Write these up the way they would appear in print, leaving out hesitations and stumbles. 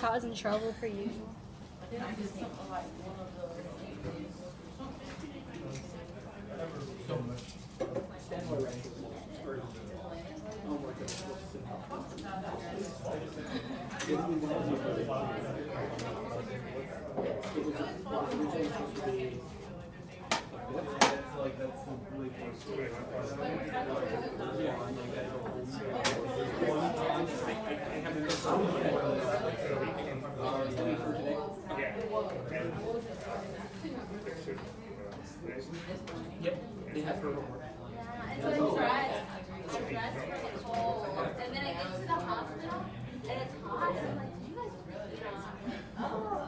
causing trouble per usual. Yep. They have her homework. And so I dressed for the cold, and then I get to the hospital, and it's hot, and I'm like, did you guys really not? Oh.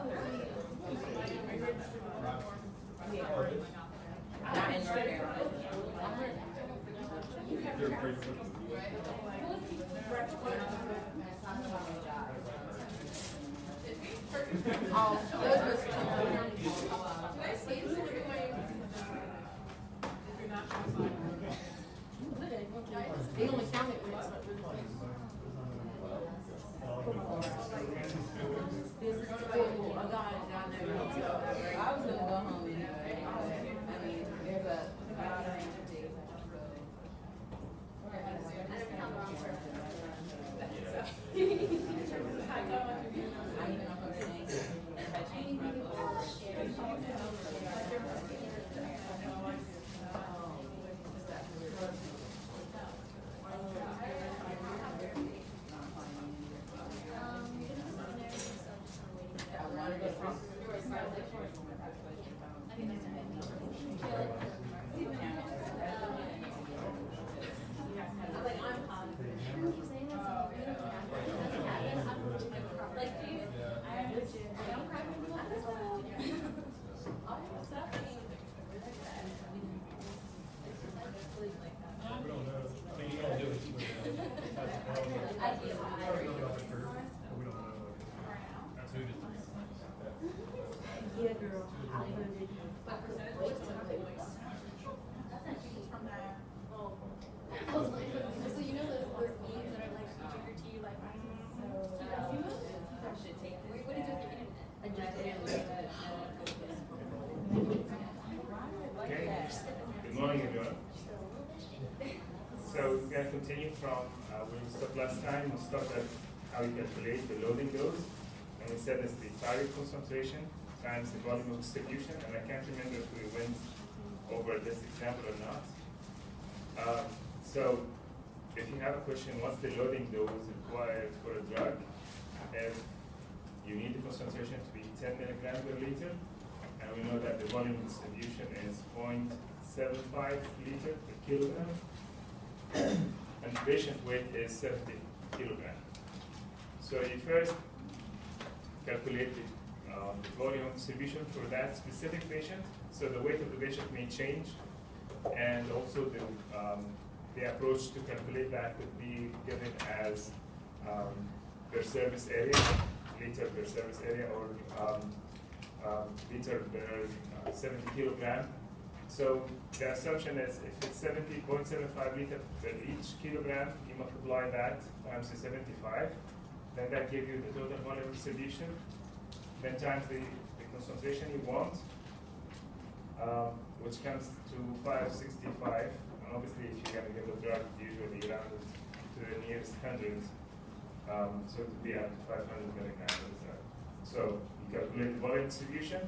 They only count it when it's a guy down there. I was gonna go home anyway. I mean, there's a So we're going to continue from where we stopped last time. We stopped at how we calculate the loading dose. And we said it's the target concentration times the volume of distribution. And I can't remember if we went over this example or not. So if you have a question, what's the loading dose required for a drug? If you need the concentration to be 10 milligrams per liter, and we know that the volume distribution is 0.75 liter per kilogram, and the patient weight is 70 kilograms. So you first calculate the volume distribution for that specific patient. So the weight of the patient may change, and also the approach to calculate that could be given as per service area, liter per service area, or liter per 70 kilogram. So the assumption is if it's 70.75 liter per each kilogram, you multiply that times the 75, then that gives you the total volume distribution, then times the concentration you want, which comes to 565. And obviously, if you're going to give the drug, usually round it to the nearest hundred, so it would be up to 500 milligrams. So you calculate the volume distribution,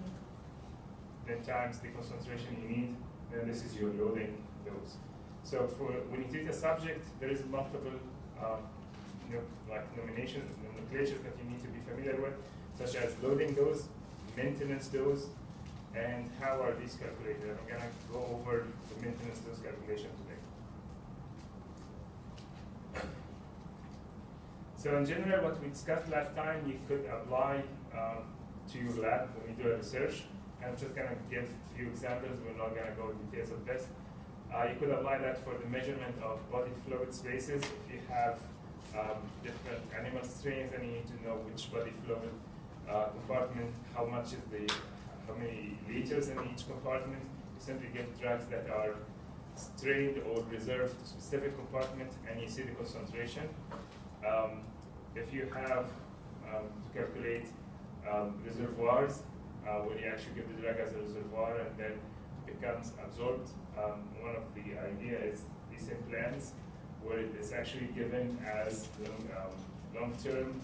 then times the concentration you need, then this is your loading dose. So for when you treat a subject, there is multiple like nominations, nomenclatures that you need to be familiar with, such as loading dose, maintenance dose, and how are these calculated. I'm going to go over the maintenance dose calculation today. So in general, what we discussed last time, you could apply to your lab when you do a research. I'm just going to give a few examples. We're not going to go into details of this. You could apply that for the measurement of body fluid spaces. If you have different animal strains, and you need to know which body fluid compartment, how many liters in each compartment. You simply get drugs that are strained or reserved to specific compartment, and you see the concentration. If you have to calculate reservoirs when you actually give the drug as a reservoir and then becomes absorbed. One of the ideas is these implants where it's actually given as long-term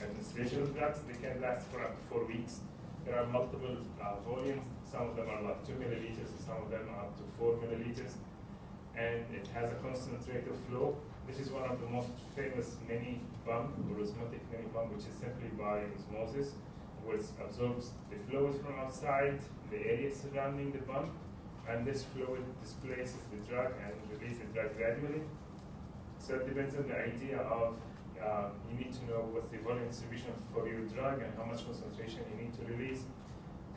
administration of drugs. They can last for up to 4 weeks. There are multiple volumes. Some of them are like 2 milliliters, and some of them are up to 4 milliliters. And it has a constant rate of flow. This is one of the most famous mini pump, or osmotic mini pump, which is simply by osmosis, which absorbs the fluid from outside the area surrounding the pump, and this fluid displaces the drug and releases the drug gradually. So it depends on the idea of you need to know what's the volume distribution for your drug and how much concentration you need to release.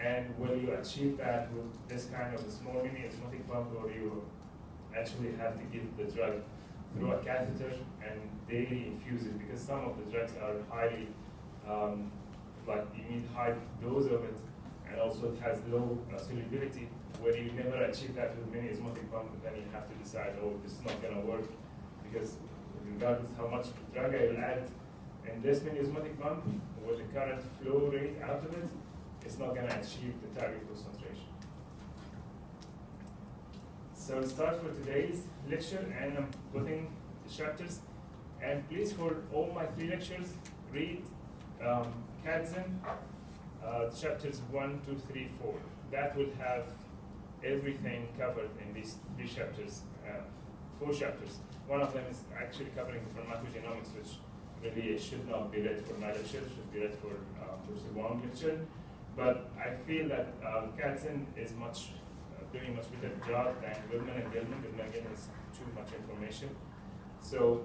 And will you achieve that with this kind of a small mini osmotic pump, or you actually have to give the drug through a catheter and daily infuse it, because some of the drugs are highly, like you need high dose of it, and also it has low solubility. When you never achieve that with mini osmotic pump, then you have to decide, oh, this is not going to work, because regardless how much drug I will add in this mini osmotic pump, with the current flow rate out of it, it's not going to achieve the target concentration. So we'll start for today's lecture, and I'm putting the chapters. And please, for all my 3 lectures, read Kaizen, chapters 1, 2, 3, 4. That will have everything covered in these 3 chapters, 4 chapters. One of them is actually covering pharmacogenomics, which really should not be read for my lecture, should be read for the one lecture. But I feel that Kaizen is doing much better job than Goodman and Gilman. Goodman and Gilman is too much information. So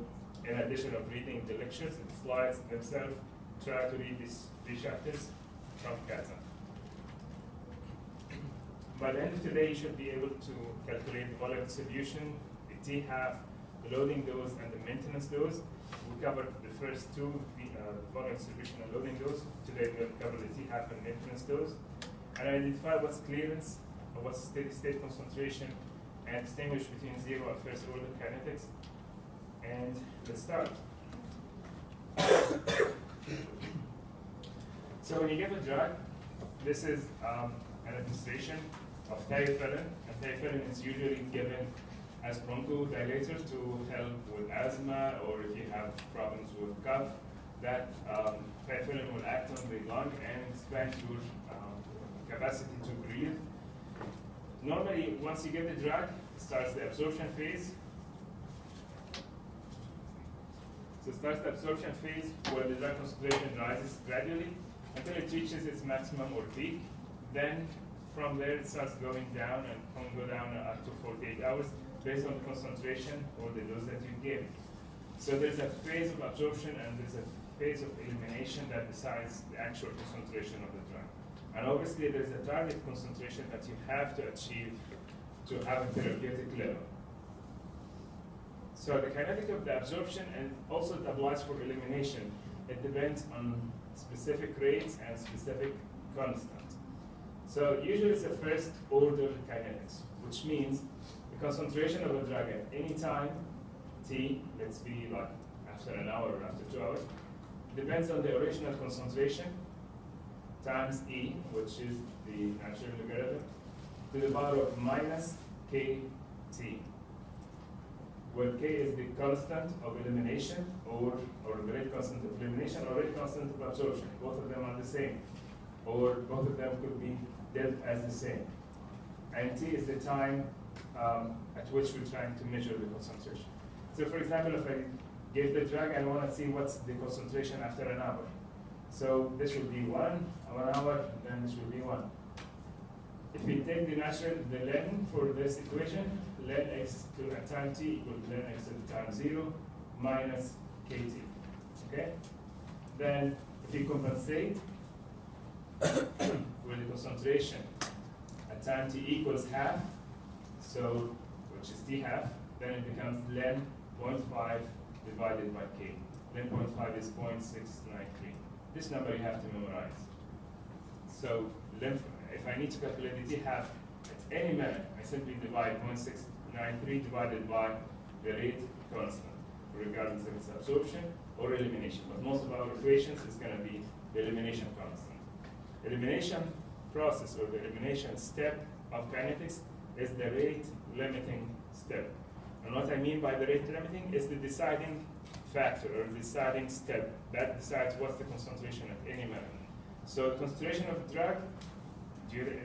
in addition of reading the lectures and the slides themselves, try to read these 3 chapters from Kaizen. By the end of today, you should be able to calculate the volume distribution, the T-half, the loading dose, and the maintenance dose. We covered the first 2, the volume distribution and loading dose. Today we'll cover the T-half and maintenance dose, and identify what's clearance, or what's steady state concentration, and distinguish between 0 and first order kinetics. And let's start. So when you give a drug, this is an administration of thiophanate, and thiophanate is usually given as bronchodilator to help with asthma, or if you have problems with cough, that thiophanate will act on the lung and expand your capacity to breathe. Normally, once you give the drug, it starts the absorption phase. So it starts the absorption phase where the drug concentration rises gradually until it reaches its maximum or peak. Then from there it starts going down and can go down up to 48 hours based on the concentration or the dose that you give. So there's a phase of absorption and there's a phase of elimination that decides the actual concentration of the drug. And obviously there's a target concentration that you have to achieve to have a therapeutic level. So the kinetic of the absorption, and also it applies for elimination, it depends on specific rates and specific constants. So usually it's a first order kinetics, which means the concentration of a drug at any time, T, let's be like after an hour or after 2 hours, depends on the original concentration times E, which is the natural logarithm, to the power of minus KT, where K is the constant of elimination, or the rate constant of elimination, or rate constant of absorption. Both of them are the same, or both of them could be dead as the same. And T is the time at which we're trying to measure the concentration. So for example, if I give the drug, I want to see what's the concentration after an hour. So this will be 1 hour, then this will be 1. If we take the ln for this equation, ln x to a time t equals ln x to the time 0 minus kt. Okay? Then if you compensate with the concentration at time t equals half, so which is t half, then it becomes ln 0.5 divided by k. Ln 0.5 is 0.693. This number you have to memorize. So if I need to calculate the t half at any minute, I simply divide 0.693 divided by the rate constant, regardless of its absorption or elimination. But most of our equations is going to be the elimination constant. Elimination process or the elimination step of kinetics is the rate limiting step. And what I mean by the rate limiting is the deciding factor or deciding step that decides what's the concentration at any minute. So the concentration of the drug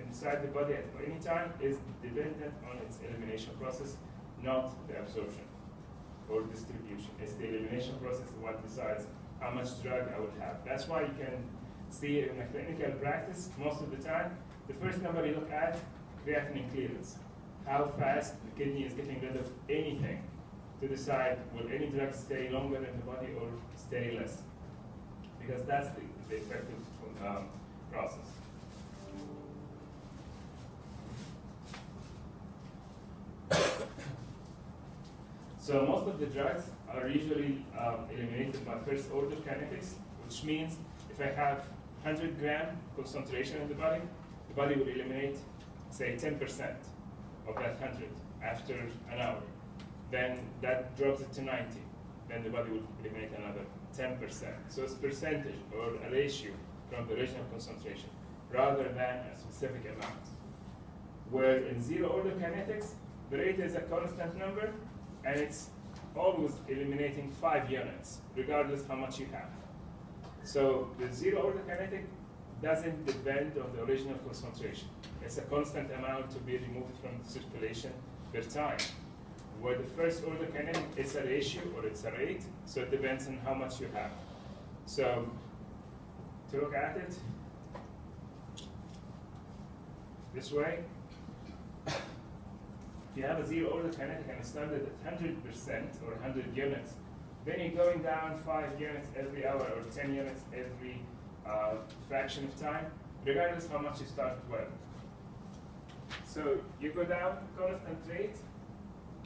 inside the body at any time is dependent on its elimination process, not the absorption or distribution. It's the elimination process what decides how much drug I will have. That's why you can see in a clinical practice, most of the time, the first number you look at, creatinine clearance. How fast the kidney is getting rid of anything to decide will any drug stay longer in the body or stay less. Because that's the effective process. So most of the drugs are usually eliminated by first order kinetics, which means if I have 100 gram concentration in the body will eliminate, say, 10% of that 100 after an hour. Then that drops it to 90. Then the body will eliminate another 10%. So it's percentage or a ratio from the original concentration rather than a specific amount. Where in zero order kinetics, the rate is a constant number and it's always eliminating 5 units, regardless how much you have. So the zero order kinetic doesn't depend on the original concentration. It's a constant amount to be removed from the circulation per time. Where the first order kinetic, it's a ratio or it's a rate, so it depends on how much you have. So to look at it this way, if you have a zero order kinetic and it started at 100% or 100 units, then you're going down 5 units every hour or 10 units every fraction of time, regardless how much you start with. So you go down constant rate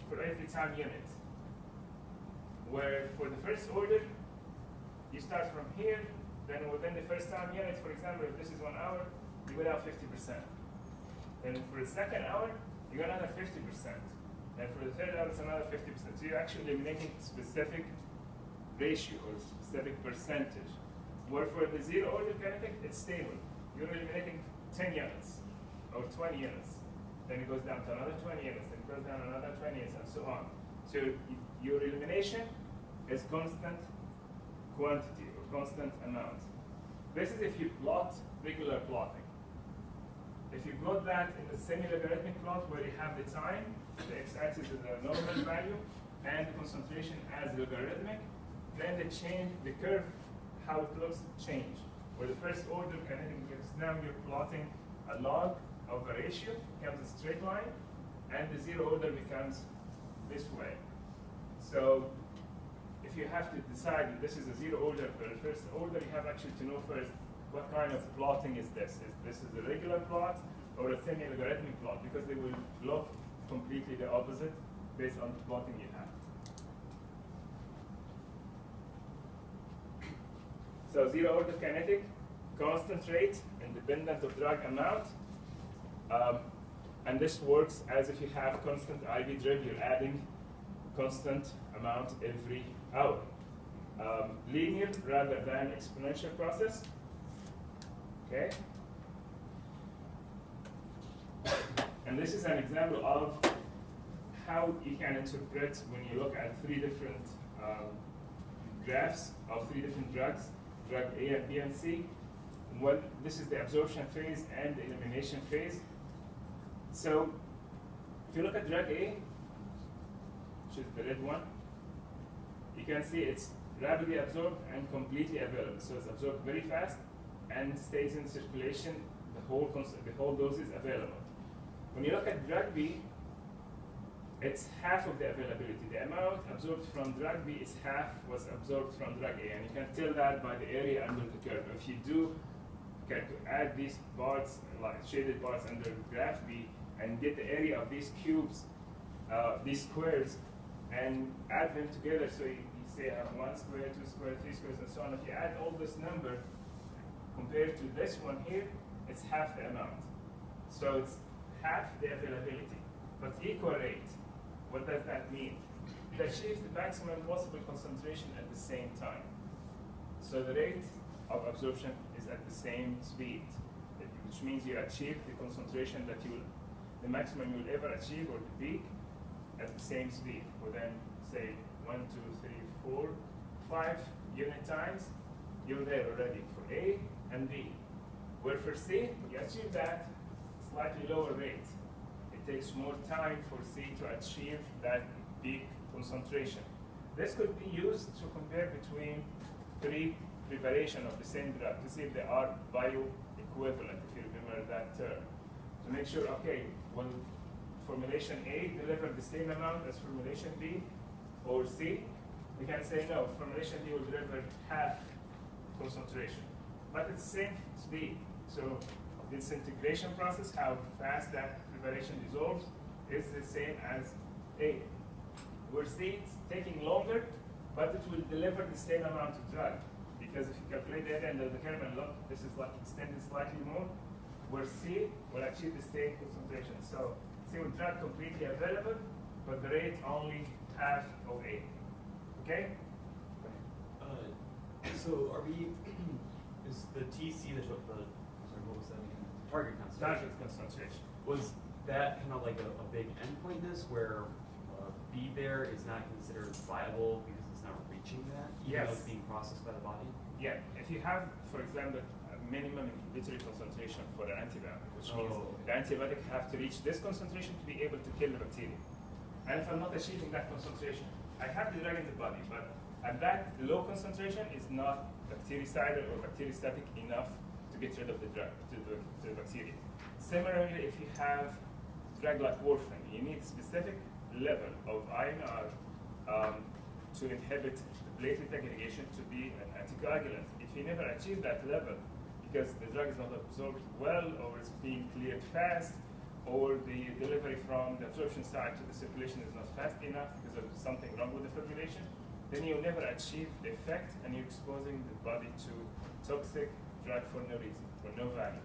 for every time unit. Where for the first order, you start from here, then within the first time unit, for example, if this is 1 hour, you go down 50%. Then for the second hour, you go another 50%. And for the third hour, it's another 50%. So you're actually eliminating specific ratio or specific percentage. Where for the zero order kinetic, it's stable. You're eliminating 10 units or 20 units. Then it goes down to another 20 units, then it goes down another 20 units, and so on. So your elimination is constant quantity or constant amount. This is if you plot regular plotting. If you plot that in the semi-logarithmic plot where you have the time, the x-axis is the normal value, and the concentration as logarithmic, then the curve, how it looks, change. Where the first order kinetic, because now you're plotting a log of a ratio, becomes a straight line, and the zero order becomes this way. So if you have to decide that this is a zero order for the first order, you have actually to know first what kind of plotting is this. Is this a regular plot or a semi-logarithmic plot? Because they will look completely the opposite based on the plotting you have. So zero order kinetic, constant rate, independent of drug amount. And this works as if you have constant IV drip, you're adding constant amount every hour. Linear rather than exponential process. Okay? And this is an example of how you can interpret when you look at 3 different graphs of 3 different drugs, drug A and B and C. This is the absorption phase and the elimination phase. So if you look at drug A, which is the red one, you can see it's rapidly absorbed and completely available. So it's absorbed very fast and stays in circulation. The whole dose is available. When you look at drug B, it's half of the availability. The amount absorbed from drug B is half was absorbed from drug A, and you can tell that by the area under the curve. If you do add these bars, like shaded bars under graph B, and get the area of these cubes, these squares, and add them together, so you say I have 1 square, 2 square, 3 squares, and so on. If you add all this number compared to this one here, it's half the amount. So it's half the availability, but equal rate. What does that mean? It achieves the maximum possible concentration at the same time. So the rate of absorption is at the same speed, which means you achieve the concentration that the maximum you'll ever achieve, or the peak, at the same speed within, say, 1, 2, 3, 4, 5 unit times. You're there already for A and B. Where for C, you achieve that slightly lower rate. It takes more time for C to achieve that peak concentration. This could be used to compare between 3 preparations of the same drug to see if they are bioequivalent, if you remember that term. To make sure, okay, will formulation A deliver the same amount as formulation B or C? We can say no, formulation B will deliver half concentration, but it's the same speed. So the disintegration process, how fast that preparation dissolves, is the same as A. Where C, it's taking longer, but it will deliver the same amount of drug. Because if you calculate the end of the curve and look, this is like extended slightly more, where C will achieve the same concentration. So C will drug completely available, but the rate only half of A. Okay? So are we, is the TC, sorry, what was that again? Target concentration. Target concentration. Was that kind of like a big endpoint this, where B there is not considered viable because it's not reaching that, even though it's being processed by the body? Yeah, if you have, for example, a minimum inhibitory concentration for an antibiotic, which means the antibiotic have to reach this concentration to be able to kill the bacteria. And if I'm not achieving that concentration, I have the drug in the body, but at that low concentration is not bactericidal or bacteriostatic enough to get rid of the drug, to the bacteria. Similarly, if you have drug like warfarin, you need specific level of INR to inhibit the platelet aggregation to be an anticoagulant. If you never achieve that level, because the drug is not absorbed well, or it's being cleared fast, or the delivery from the absorption side to the circulation is not fast enough because of something wrong with the formulation, then you'll never achieve the effect, and you're exposing the body to toxic drug for no reason, for no value.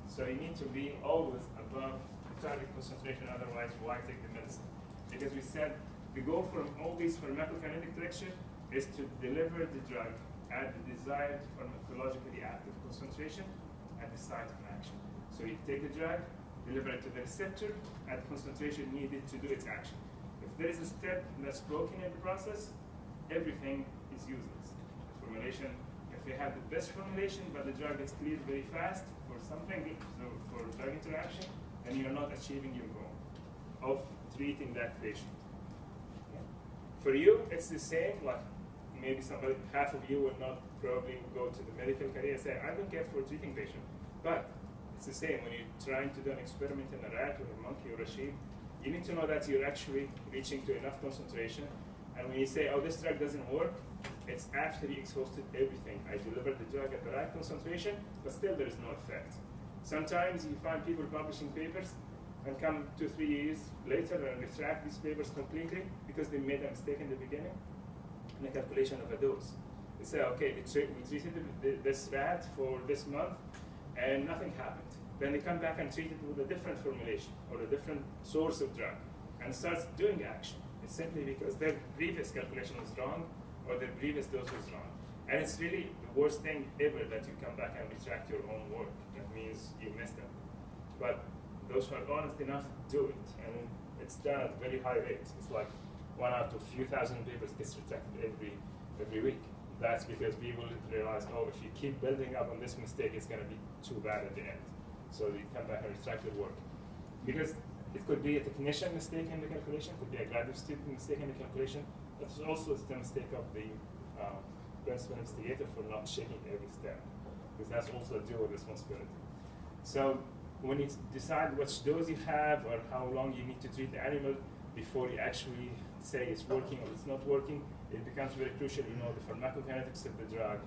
So you need to be always above the target concentration, otherwise why take the medicine? Because we said the goal from all these pharmacokinetic lecture is to deliver the drug at the desired pharmacologically active concentration at the site of action. So you take the drug, deliver it to the receptor at the concentration needed to do its action. If there is a step that's broken in the process, everything is useless. The formulation, if you have the best formulation, but the drug gets cleared very fast for something, so for drug interaction, then you're not achieving your goal of treating that patient. For you, it's the same, like maybe somebody, half of you will not probably go to the medical career and say, I don't care for treating patient. But it's the same when you're trying to do an experiment in a rat or a monkey or a sheep, you need to know that you're actually reaching to enough concentration. And when you say, oh, this drug doesn't work, it's after you exhausted everything. I delivered the drug at the right concentration, but still there is no effect. Sometimes you find people publishing papers and come 2-3 years later and retract these papers completely because they made a mistake in the beginning in the calculation of a dose. They say, okay, we treated this rat for this month and nothing happened. Then they come back and treat it with a different formulation or a different source of drug and starts doing action. It's simply because their previous calculation was wrong or their previous dose was wrong. And it's really the worst thing ever that you come back and retract your own work. That means you messed up. But those who are honest enough do it, and it's done at very high rates. It's like 1 out of a few thousand papers gets retracted every week. That's because people realize, oh, if you keep building up on this mistake, it's going to be too bad at the end. So you come back and retract your work. Because it could be a technician mistake in the calculation, it could be a graduate student mistake in the calculation, but it's also the mistake of the principal investigator for not checking every step, because that's also a dual responsibility. So when you decide which dose you have or how long you need to treat the animal before you actually say it's working or it's not working, it becomes very crucial. You know the pharmacokinetics of the drug,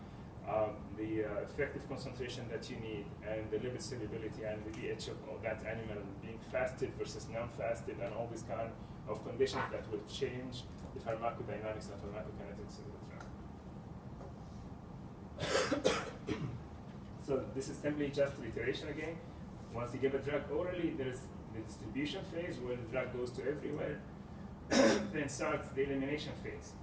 the effective concentration that you need, and the lipid solubility and the pH of that animal being fasted versus non-fasted, and all these kind of conditions that will change the pharmacodynamics and pharmacokinetics of the drug. So this is simply just reiteration again. Once you give a drug orally, there's the distribution phase where the drug goes to everywhere. Then starts the elimination phase.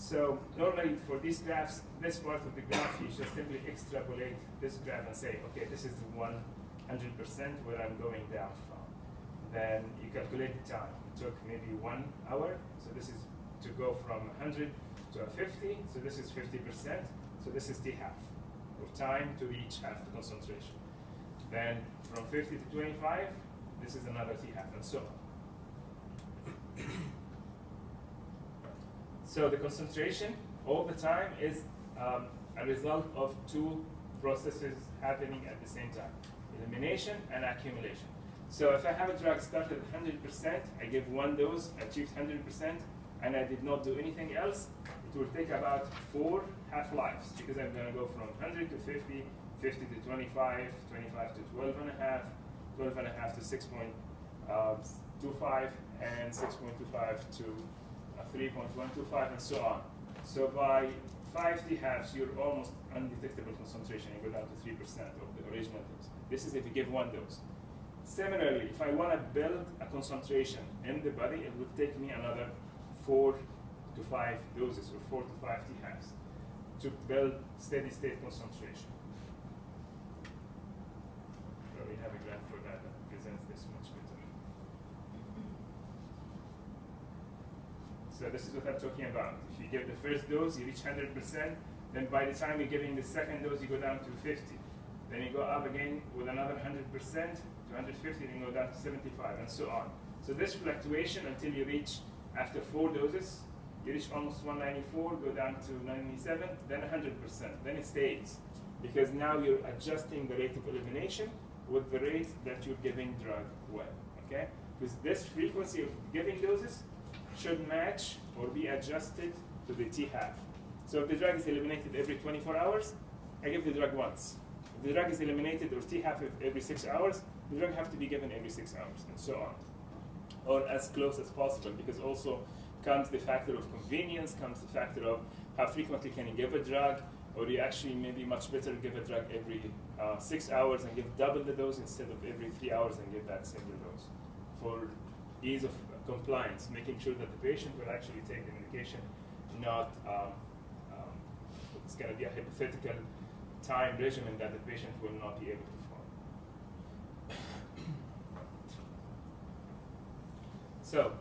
So normally for these graphs, this part of the graph, you just simply extrapolate this graph and say, okay, this is 100% where I'm going down from. Then you calculate the time. It took maybe 1 hour. So this is to go from 100 to a 50. So this is 50%. So this is T half, or time to reach half the concentration. Then from 50 to 25, this is another T half, and so on. So the concentration all the time is a result of two processes happening at the same time: elimination and accumulation. So if I have a drug started at 100%, I give one dose, achieved 100%, and I did not do anything else, it will take about 4 half-lives, because I'm going to go from 100 to 50, 50 to 25, 25 to 12 and a half, 12 and a half to 6.25, and 6.25 to 3.125, and so on. So by 5 T-halves, you're almost undetectable concentration. You go down to 3% of the original dose. This is if you give one dose. Similarly, if I want to build a concentration in the body, it would take me another 4 to 5 doses, or 4 to 5 T-halves, to build steady-state concentration. So we have a graph for that presents this much better. So this is what I'm talking about. If you give the first dose, you reach 100%. Then by the time you're giving the second dose, you go down to 50. Then you go up again with another 100% to 150, then you go down to 75, and so on. So this fluctuation until you reach, after 4 doses, you reach almost 194, go down to 97, then 100%. Then it stays, because now you're adjusting the rate of elimination with the rate that you're giving drug with. Okay? Because this frequency of giving doses should match or be adjusted to the T-half. So if the drug is eliminated every 24 hours, I give the drug once. If the drug is eliminated or T-half every 6 hours, the drug have to be given every 6 hours, and so on. Or as close as possible, because also comes the factor of convenience, comes the factor of how frequently can you give a drug, or you actually maybe much better give a drug every 6 hours and give double the dose instead of every 3 hours and give that single dose, for ease of compliance, making sure that the patient will actually take the medication, not it's going to be a hypothetical time regimen that the patient will not be able to follow. So,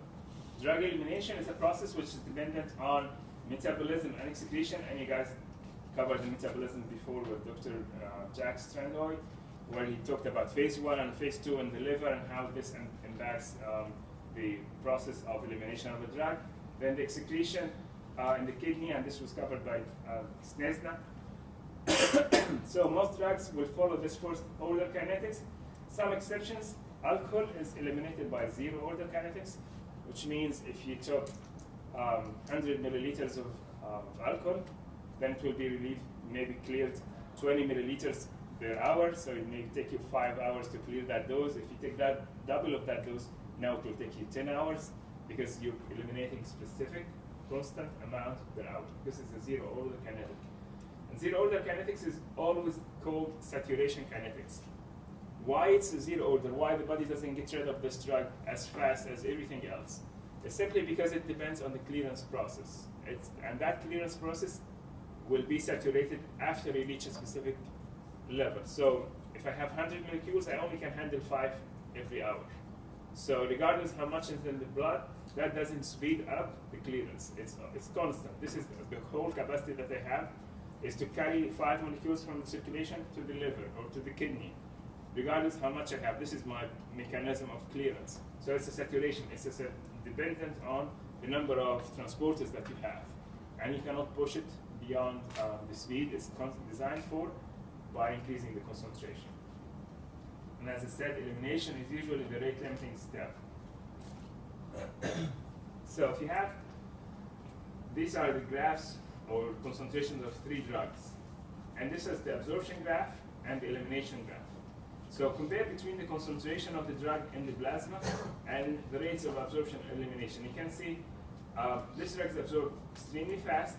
drug elimination is a process which is dependent on metabolism and excretion, and you guys covered the metabolism before with Dr. Jack Strandoy, where he talked about phase 1 and phase 2 in the liver and how this impacts the process of elimination of the drug. Then the excretion in the kidney, and this was covered by Snesna. So most drugs will follow this first order kinetics. Some exceptions: alcohol is eliminated by zero order kinetics, which means if you took 100 milliliters of alcohol, then it will be relieved, maybe cleared 20 milliliters per hour, so it may take you 5 hours to clear that dose. If you take that double of that dose, now it will take you 10 hours, because you're eliminating specific constant amount per hour. This is a zero order kinetic. And zero order kinetics is always called saturation kinetics. Why it's a zero order? Why the body doesn't get rid of this drug as fast as everything else? It's simply because it depends on the clearance process. And that clearance process will be saturated after you reach a specific level. So if I have 100 molecules, I only can handle 5 every hour. So regardless how much is in the blood, that doesn't speed up the clearance. It's constant. This is the whole capacity that I have, is to carry 5 molecules from the circulation to the liver or to the kidney. Regardless how much I have, this is my mechanism of clearance. So it's a saturation. It's dependent on the number of transporters that you have. And you cannot push it beyond the speed it's designed for by increasing the concentration. And as I said, elimination is usually the rate limiting step. So if you have, these are the graphs or concentrations of 3 drugs. And this is the absorption graph and the elimination graph. So compare between the concentration of the drug in the plasma and the rates of absorption and elimination. You can see this drug is absorbed extremely fast.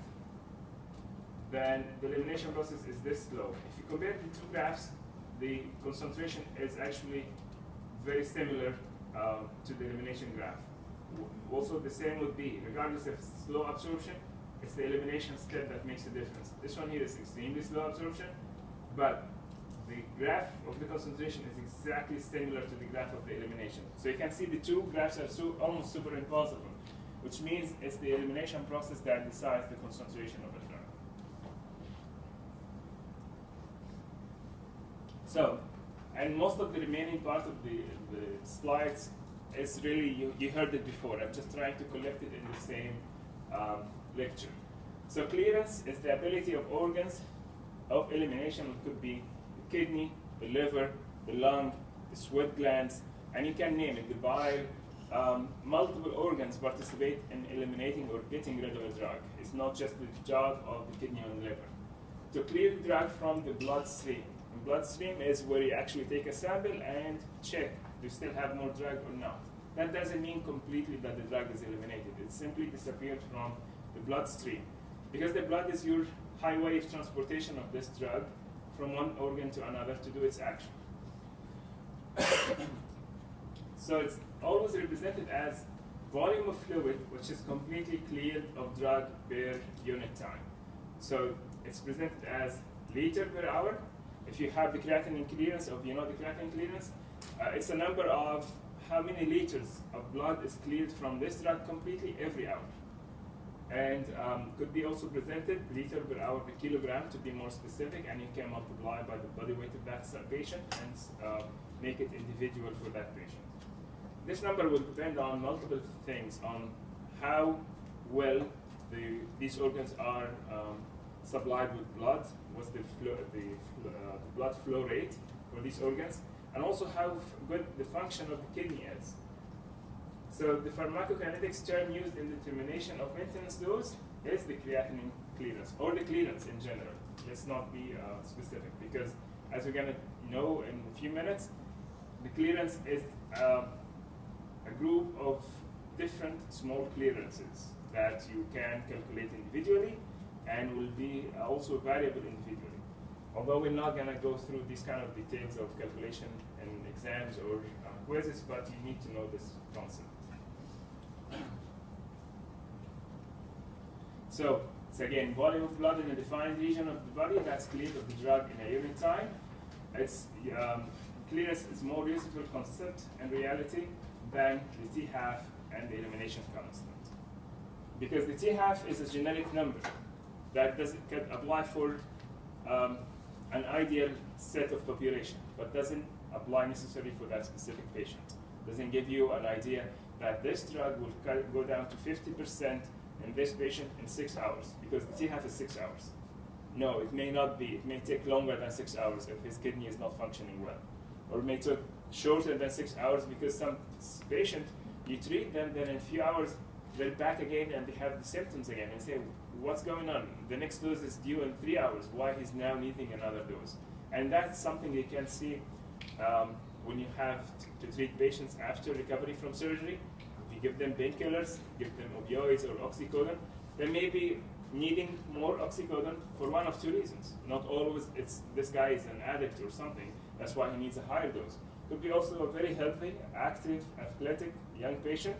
Then the elimination process is this slow. If you compare the 2 graphs, the concentration is actually very similar to the elimination graph. Also, the same would be, regardless of slow absorption, It's the elimination step that makes a difference. This one here is extremely slow absorption, but the graph of the concentration is exactly similar to the graph of the elimination. So you can see the two graphs are almost superimposable, which means it's the elimination process that decides the concentration of a drug. So, and most of the remaining part of the slides is really, you heard it before. I'm just trying to collect it in the same lecture. So clearance is the ability of organs of elimination. It could be the kidney, the liver, the lung, the sweat glands, and you can name it, the bile. Multiple organs participate in eliminating or getting rid of a drug. It's not just the job of the kidney and liver. To clear the drug from the bloodstream. The bloodstream is where you actually take a sample and check, do you still have more drug or not? That doesn't mean completely that the drug is eliminated. It simply disappeared from the bloodstream. Because the blood is your highway of transportation of this drug from one organ to another to do its action. So it's always represented as volume of fluid, which is completely cleared of drug per unit time. So it's presented as liter per hour. If you have the creatinine clearance, or you know the creatinine clearance, it's a number of how many liters of blood is cleared from this drug completely every hour. And could be also presented liter per hour per kilogram to be more specific, and you can multiply by the body weight of that patient and make it individual for that patient. This number will depend on multiple things, on how well these organs are supplied with blood, what's the blood flow rate for these organs, and also how good the function of the kidney is. So the pharmacokinetics term used in determination of maintenance dose is the creatinine clearance, or the clearance in general. Let's not be specific, because as we're going to know in a few minutes, the clearance is a group of different small clearances that you can calculate individually and will be also variable individually. Although we're not going to go through these kind of details of calculation in exams or quizzes, but you need to know this concept. So it's again volume of blood in a defined region of the body that's cleared of the drug in a unit time. It's clearance is more useful concept in reality than the T-half and the elimination constant. Because the T-half is a generic number that can apply for an ideal set of population, but doesn't apply necessarily for that specific patient. Doesn't give you an idea that this drug will go down to 50% in this patient in 6 hours, because the T-half is 6 hours. No, it may not be. It may take longer than 6 hours if his kidney is not functioning well. Or it may take shorter than 6 hours because some patient, you treat them, then in a few hours, they're back again and they have the symptoms again and say, what's going on? The next dose is due in 3 hours. Why he's now needing another dose? And that's something you can see when you have to treat patients after recovery from surgery. If you give them painkillers, give them opioids or oxycodone, they may be needing more oxycodone for one of two reasons. Not always it's this guy is an addict or something, that's why he needs a higher dose. Could be also a very healthy, active, athletic young patient,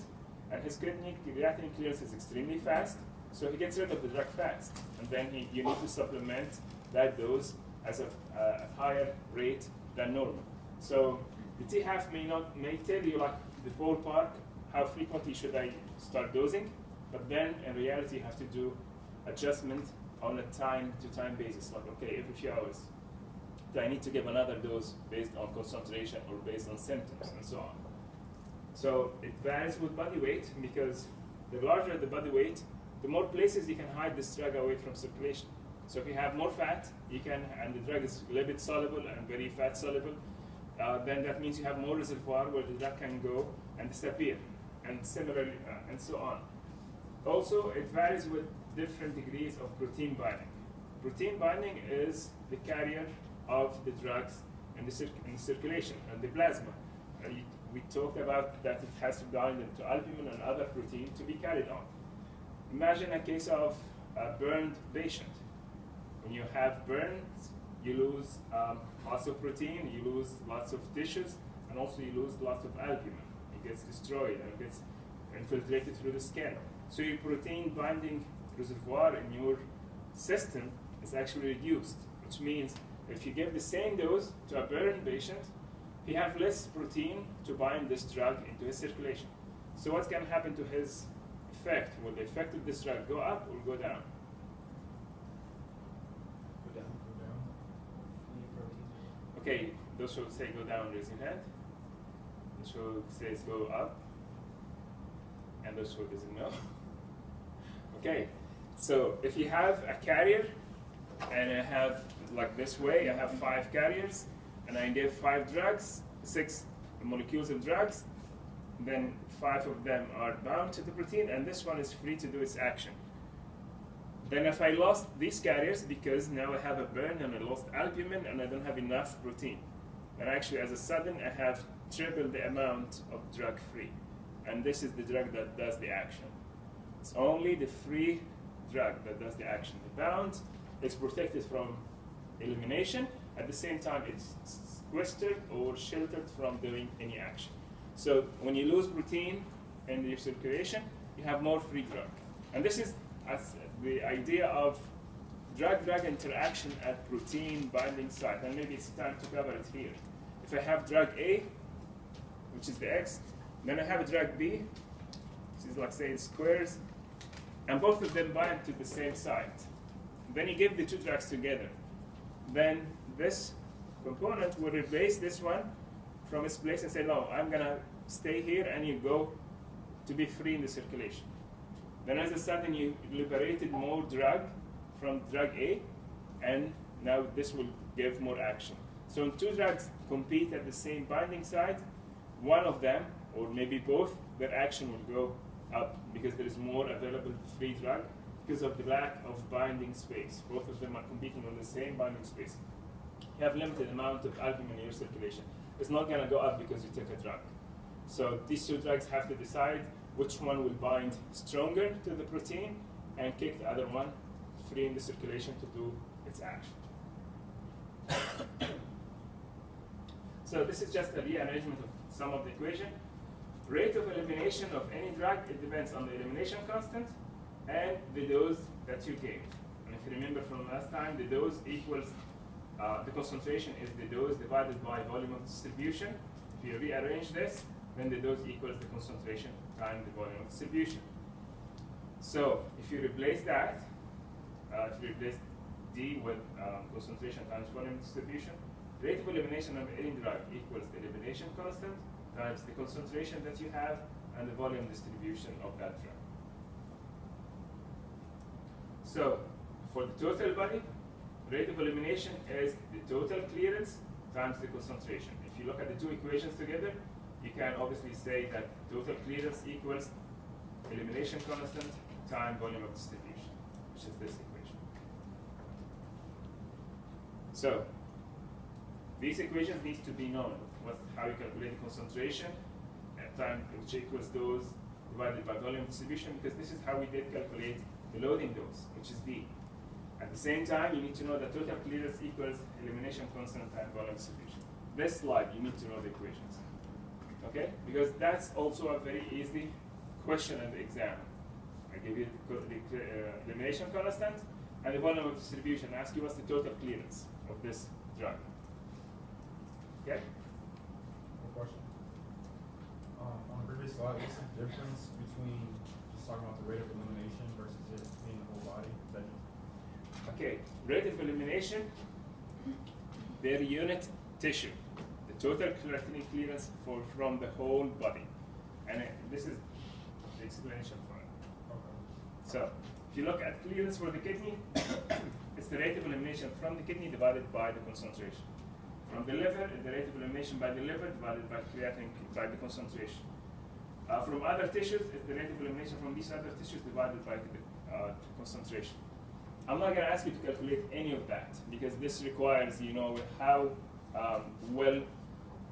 and his kidney creatinine clearance is extremely fast, so he gets rid of the drug fast. And then you need to supplement that dose as a higher rate than normal. So the T-half may tell you like the ballpark, how frequently should I start dosing, but then in reality you have to do adjustment on a time-to-time basis. Like, okay, every few hours, do I need to give another dose based on concentration or based on symptoms and so on. So it varies with body weight, because the larger the body weight, the more places you can hide this drug away from circulation. So if you have more fat, and the drug is lipid soluble and very fat soluble, then that means you have more reservoir where the drug can go and disappear, and similarly, and so on. Also, it varies with different degrees of protein binding. Protein binding is the carrier of the drugs in the circulation and the plasma. We talked about that it has to bind into albumin and other protein to be carried on. Imagine a case of a burned patient. When you have burns, you lose lots of protein, you lose lots of tissues, and also you lose lots of albumin. It gets destroyed and gets infiltrated through the skin. So your protein binding reservoir in your system is actually reduced, which means if you give the same dose to a burn patient, he has less protein to bind this drug into his circulation. So what's going to happen to his effect? Will the effect of this drug go up or go down? Go down. Need protein. Okay, those who say go down, raise your hand. Those who says go up, and those who doesn't know. Okay, so if you have a carrier, and I have, like this way, I have 5 carriers, and I give 5 drugs, 6 molecules of drugs, then 5 of them are bound to the protein, and this one is free to do its action. Then if I lost these carriers, because now I have a burn and I lost albumin and I don't have enough protein, then actually as a sudden I have triple the amount of drug free. And this is the drug that does the action. It's only the free drug that does the action. The bound is protected from elimination. At the same time, it's sequestered or sheltered from doing any action. So when you lose protein in your circulation, you have more free drug. And this is the idea of drug-drug interaction at protein binding site. And maybe it's time to cover it here. If I have drug A, which is the X, then I have a drug B, which is like say squares, and both of them bind to the same site. Then you give the 2 drugs together. Then this component will replace this one from its place and say, no, I'm going to stay here, and you go to be free in the circulation. Then as a sudden you liberated more drug from drug A, and now this will give more action. So when 2 drugs compete at the same binding site, one of them, or maybe both, their action will go up because there is more available free drug because of the lack of binding space. Both of them are competing on the same binding space. You have limited amount of albumin in your circulation. It's not going to go up because you took a drug. So these 2 drugs have to decide which one will bind stronger to the protein and kick the other one free in the circulation to do its action. So this is just a rearrangement of some of the equation. Rate of elimination of any drug, it depends on the elimination constant and the dose that you gave. And if you remember from last time, the dose equals, the concentration is the dose divided by volume of distribution. If you rearrange this, then the dose equals the concentration times the volume of distribution. So if you replace that, if you replace D with concentration times volume of distribution, rate of elimination of any drug equals the elimination constant times the concentration that you have and the volume distribution of that drug. So for the total body, rate of elimination is the total clearance times the concentration. If you look at the 2 equations together, you can obviously say that total clearance equals elimination constant times volume of distribution, which is this equation. So these equations need to be known. How you calculate the concentration at time, which equals dose divided by volume distribution, because this is how we did calculate the loading dose, which is D. At the same time, you need to know that total clearance equals elimination constant times volume distribution. This slide, you need to know the equations. Okay? Because that's also a very easy question in the exam. I give you the elimination constant and the volume of distribution. I ask you what's the total clearance of this drug. Okay? Question. On the previous slide, what's the difference between just talking about the rate of elimination versus it being the whole body? Okay, rate of elimination, their unit tissue, the total creatinine clearance from the whole body. And this is the explanation for it. Okay. So, if you look at clearance for the kidney, it's the rate of elimination from the kidney divided by the concentration. From the liver, the rate of elimination by the liver divided by creatinine by the concentration. From other tissues, it's the rate of elimination from these other tissues divided by the concentration. I'm not going to ask you to calculate any of that because this requires, you know, how well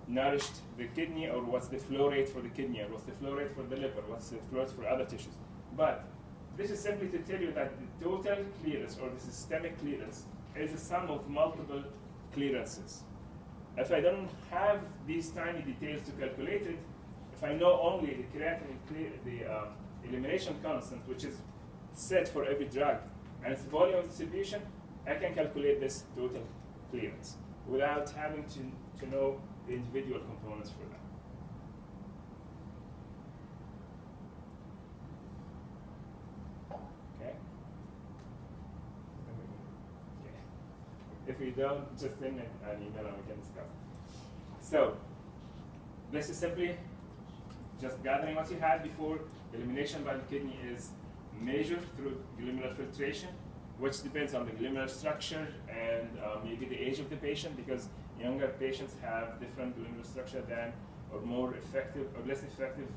nourished the kidney, or what's the flow rate for the kidney, or what's the flow rate for the liver, what's the flow rate for other tissues. But this is simply to tell you that the total clearance or the systemic clearance is a sum of multiple clearances. If I don't have these tiny details to calculate it, if I know only the creatinine, the elimination constant, which is set for every drug and its volume distribution, I can calculate this total clearance without having to know the individual components for that. Okay? Okay. If we don't, just send an email and we can discuss. So, this is simply just gathering what you had before. Elimination by the kidney is measured through glomerular filtration, which depends on the glomerular structure and maybe the age of the patient, because younger patients have different glomerular structure than, or more effective or less effective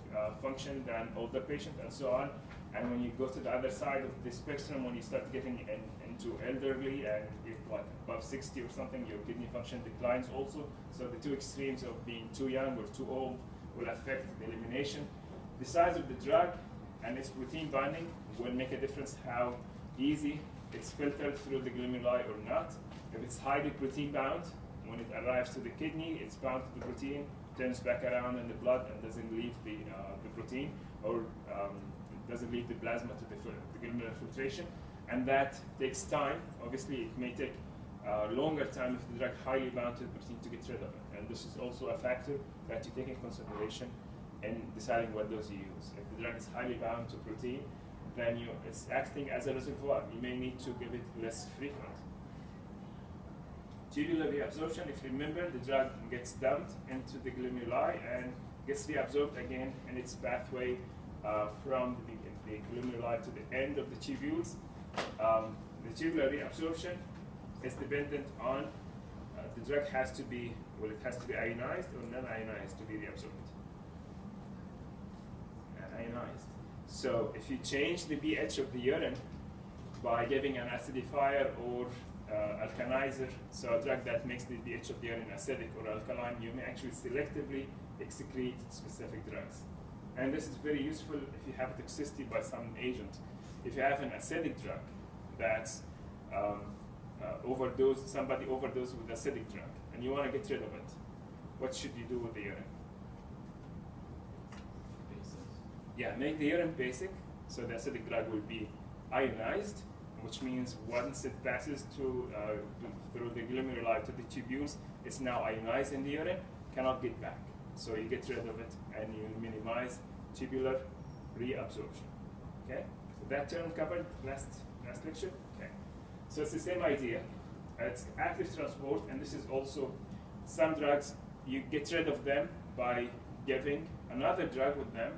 function than older patients, and so on. And when you go to the other side of the spectrum, when you start getting into elderly and get like above 60 or something, your kidney function declines also. So the two extremes of being too young or too old will affect the elimination. The size of the drug and its protein binding will make a difference how easy it's filtered through the glomeruli or not. If it's highly protein bound, when it arrives to the kidney, it's bound to the protein, turns back around in the blood and doesn't leave the protein, or it doesn't leave the plasma to the glomerular filtration. And that takes time. Obviously, it may take longer time if the drug highly bound to the protein to get rid of it. And this is also a factor that you take in consideration in deciding what dose you use. If the drug is highly bound to protein, then it's acting as a reservoir. You may need to give it less frequent. Tubular reabsorption, if you remember, the drug gets dumped into the glomeruli and gets reabsorbed again in its pathway from the glomeruli to the end of the tubules. The tubular reabsorption is dependent on the drug has to be, well, it has to be ionized or non-ionized to be reabsorbed. Ionized. So if you change the pH of the urine by giving an acidifier or alkalizer, so a drug that makes the pH of the urine acidic or alkaline, you may actually selectively excrete specific drugs. And this is very useful if you have toxicity by some agent. If you have an acidic drug that's overdosed, somebody overdosed with acidic drug, and you want to get rid of it, what should you do with the urine? Yeah, make the urine basic, so the acidic drug will be ionized, which means once it passes through the glomeruli to the tubules, it's now ionized in the urine, cannot get back. So you get rid of it and you minimize tubular reabsorption. Okay, so that term covered last lecture. Okay, so it's the same idea. It's active transport, and this is also some drugs you get rid of them by giving another drug with them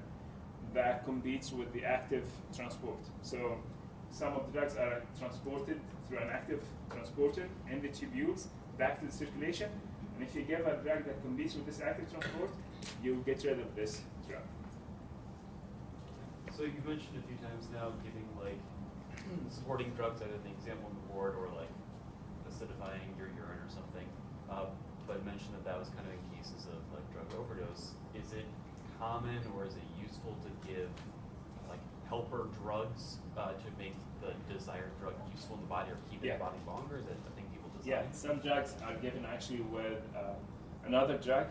that competes with the active transport. So some of the drugs are transported through an active transporter in the tubules back to the circulation. And if you give a drug that competes with this active transport, you get rid of this drug. So you mentioned a few times now giving like supporting drugs, either the example on the board or like acidifying your urine or something. But mentioned that was kind of in cases of like drug overdose. Is it common or is it useful to give like helper drugs to make the desired drug useful in the body or keep it in the body longer? Is that a thing people design? Yeah, some drugs are given actually with another drug,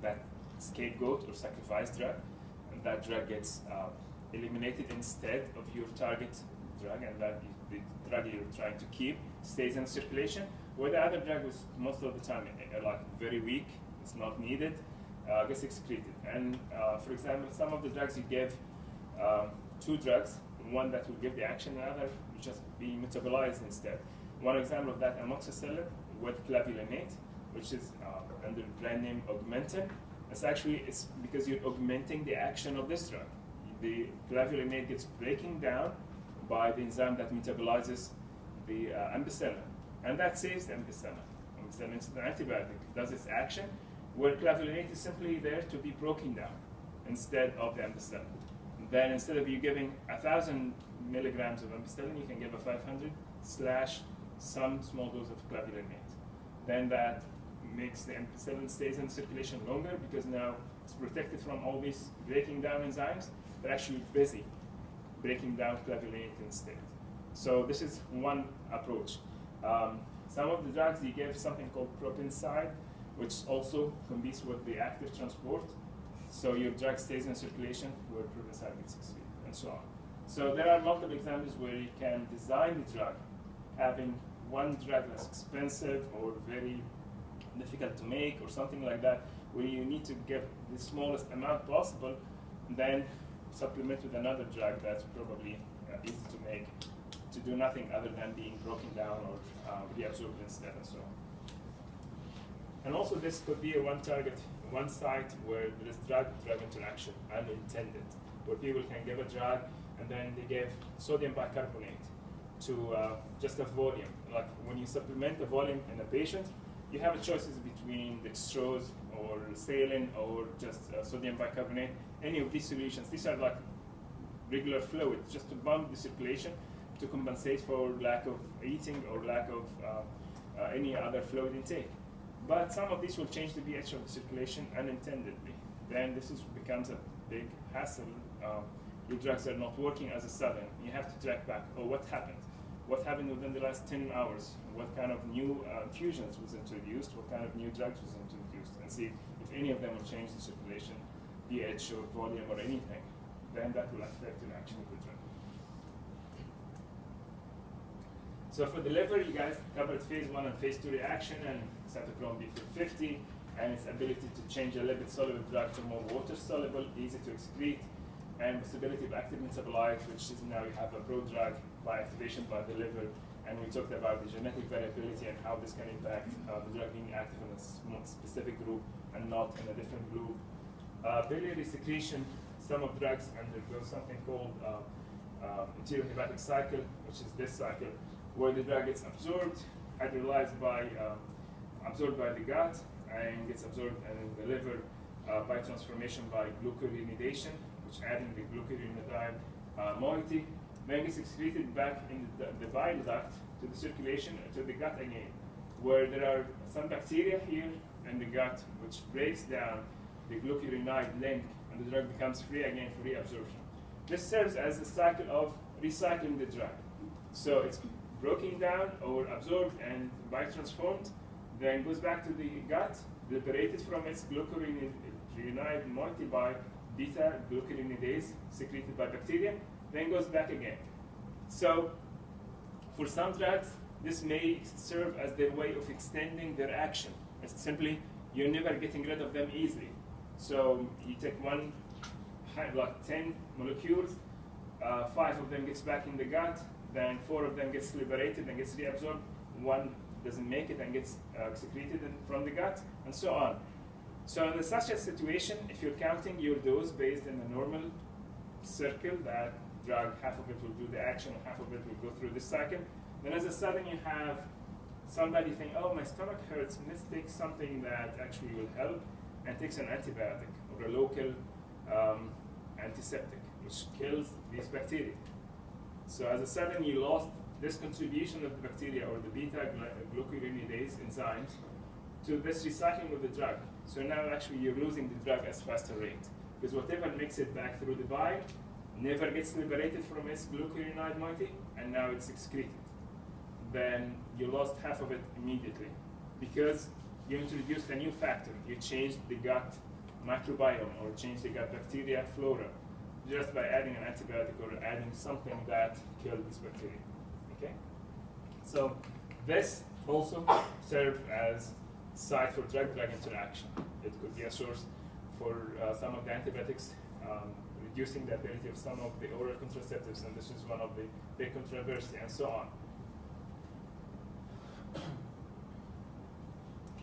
that scapegoat or sacrifice drug, and that drug gets eliminated instead of your target drug, and that the drug you're trying to keep stays in circulation. Where the other drug is most of the time like very weak, it's not needed, gets excreted. And for example, some of the drugs you give two drugs, one that will give the action, and another will just be metabolized instead. One example of that, amoxicillin with clavulanate, which is under the brand name Augmentin. It's because you're augmenting the action of this drug. The clavulanate gets breaking down by the enzyme that metabolizes the ampicillin, and that saves the ampicillin. Ampicillin is an antibiotic, does its action, where clavulanate is simply there to be broken down instead of the ampicillin. Then instead of you giving 1,000 milligrams of ampicillin, you can give a 500 / some small dose of clavulanate. Then that makes the ampicillin stays in circulation longer because now it's protected from all these breaking down enzymes. They're actually busy breaking down clavulanate instead. So this is one approach. Some of the drugs you give something called propincide, which also competes with the active transport. So your drug stays in circulation where propincide gets excreted, and so on. So there are multiple examples where you can design the drug, having one drug that's expensive or very difficult to make or something like that, where you need to get the smallest amount possible, then supplement with another drug that's probably easy to make, to do nothing other than being broken down or reabsorbed instead and so on. And also this could be a one target, one site where there is drug-drug interaction, unintended, where people can give a drug and then they give sodium bicarbonate to just a volume. Like when you supplement the volume in a patient, you have choices between dextrose or saline or just sodium bicarbonate. Any of these solutions, these are like regular fluid, just to pump the circulation to compensate for lack of eating or lack of any other fluid intake. But some of these will change the pH of the circulation unintendedly. Then this becomes a big hassle. Your drugs are not working as a sudden. You have to track back. Oh, what happened? What happened within the last 10 hours? What kind of new infusions was introduced? What kind of new drugs was introduced? And see if any of them will change the circulation, pH or volume or anything. Then that will affect the action of the drug. So for the liver, you guys covered phase 1 and phase 2 reaction and cytochrome B450 and its ability to change a lipid-soluble drug to more water-soluble, easy to excrete, and possibility of active metabolite, which is now you have a prodrug by activation by the liver. And we talked about the genetic variability and how this can impact the drug being active in a specific group and not in a different group. Biliary secretion, some of drugs undergo something called enterohepatic cycle, which is this cycle, where the drug gets absorbed, hydrolyzed by, absorbed by the gut, and gets absorbed in the liver by transformation by glucuronidation, which adding the glucuronidine moiety, then gets excreted back in the bile duct to the circulation, to the gut again, where there are some bacteria here in the gut which breaks down the glucuronide link, and the drug becomes free again for reabsorption. This serves as a cycle of recycling the drug. So it's broken down or absorbed and biotransformed, then goes back to the gut, liberated from its glucuronide moiety by beta glucuronidase secreted by bacteria, then goes back again. So for some drugs, this may serve as their way of extending their action. It's simply, you're never getting rid of them easily. So you take one, like 10 molecules, 5 of them gets back in the gut, then 4 of them gets liberated and gets reabsorbed, 1 doesn't make it and gets secreted from the gut, and so on. So in such a situation, if you're counting your dose based in a normal circle, that drug, half of it will do the action, half of it will go through this cycle, then as a sudden you have somebody think, oh, my stomach hurts, let's take something that actually will help, and takes an antibiotic or a local antiseptic, which kills these bacteria. So as a sudden you lost this contribution of the bacteria or the beta glucuronidase enzymes to this recycling of the drug. So now actually you're losing the drug at a faster rate, because whatever makes it back through the bile never gets liberated from its glucuronide moiety, and now it's excreted. Then you lost half of it immediately, because you introduced a new factor. You changed the gut microbiome or changed the gut bacteria flora just by adding an antibiotic or adding something that killed this bacteria. Okay? So this also serves as site for drug-drug interaction. It could be a source for some of the antibiotics, reducing the ability of some of the oral contraceptives, and this is one of the big controversy, and so on.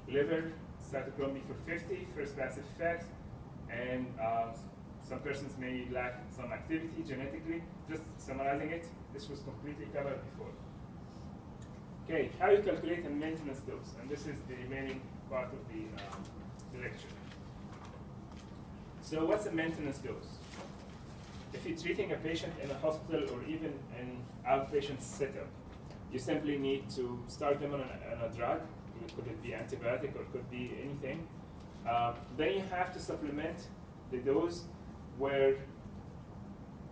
Liver, cytochrome B450, first pass effect, and some persons may lack some activity genetically. Just summarizing it, this was completely covered before. Okay, how you calculate a maintenance dose, and this is the remaining part of the lecture. So what's a maintenance dose? If you're treating a patient in a hospital or even in outpatient setup, you simply need to start them on a drug. Could it be antibiotic or could be anything? Then you have to supplement the dose where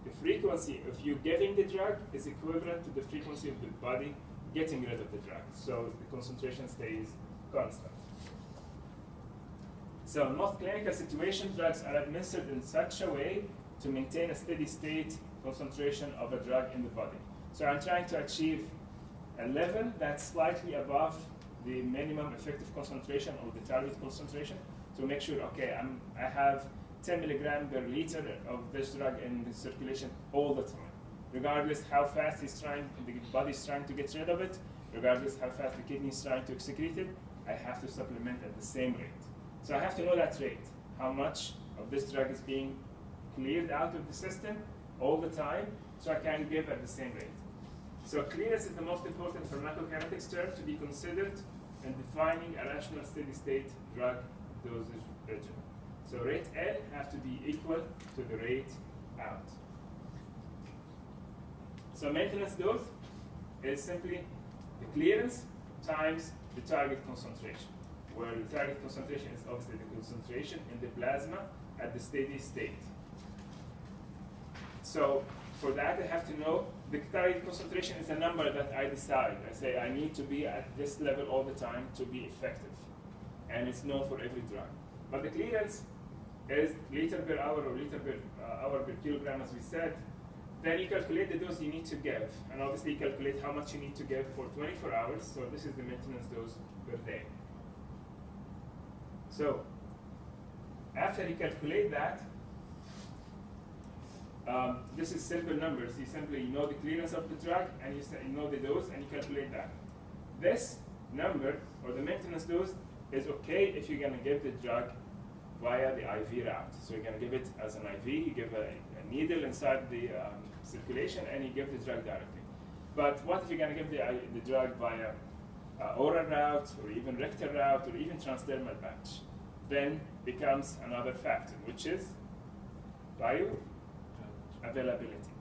the frequency of you giving the drug is equivalent to the frequency of the body getting rid of the drug. So the concentration stays constant. So in most clinical situations, drugs are administered in such a way to maintain a steady state concentration of a drug in the body. So I'm trying to achieve a level that's slightly above the minimum effective concentration or the target concentration to make sure, okay, I have 10 milligram per liter of this drug in the circulation all the time, regardless how fast the body is trying to get rid of it, regardless how fast the kidney is trying to excrete it, I have to supplement at the same rate. So I have to know that rate, how much of this drug is being cleared out of the system all the time, so I can give at the same rate. So clearance is the most important pharmacokinetics term to be considered in defining a rational steady-state drug dosage regimen. So rate N has to be equal to the rate out. So maintenance dose is simply the clearance times the target concentration, where the target concentration is obviously the concentration in the plasma at the steady state. So for that, I have to know the target concentration is a number that I decide. I say I need to be at this level all the time to be effective. And it's known for every drug. But the clearance is liter per hour or liter per hour per kilogram, as we said. Then you calculate the dose you need to give. And obviously you calculate how much you need to give for 24 hours. So this is the maintenance dose per day. So after you calculate that, this is simple numbers. You simply know the clearance of the drug, and you know the dose, and you calculate that. This number, or the maintenance dose, is okay if you're going to give the drug via the IV route. So you're going to give it as an IV, you give a needle inside the circulation, and you give the drug directly. But what if you're going to give the drug via oral route, or even rectal route, or even transdermal patch? Then becomes another factor, which is bioavailability.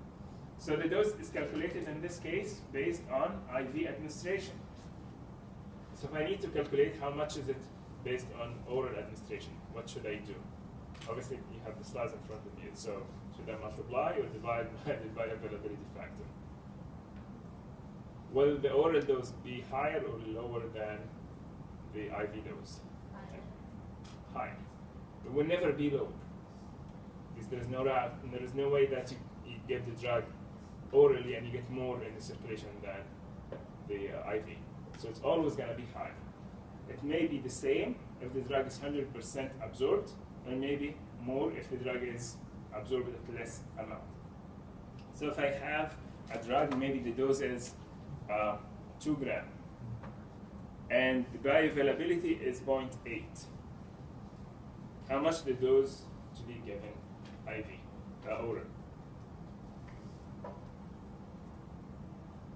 So the dose is calculated in this case based on IV administration. So if I need to calculate how much is it based on oral administration, what should I do? Obviously, you have the slides in front of you, so should I multiply or divide by the bioavailability factor? Will the oral dose be higher or lower than the IV dose? Higher. It will never be lower, because there is no way that you give the drug orally and you get more in the circulation than the IV. So it's always going to be higher. It may be the same if the drug is 100% absorbed, and maybe more if the drug is absorbed at less amount. So if I have a drug, maybe the dose is 2 grams, and the bioavailability is 0.8. How much the dose to be given IV, oral?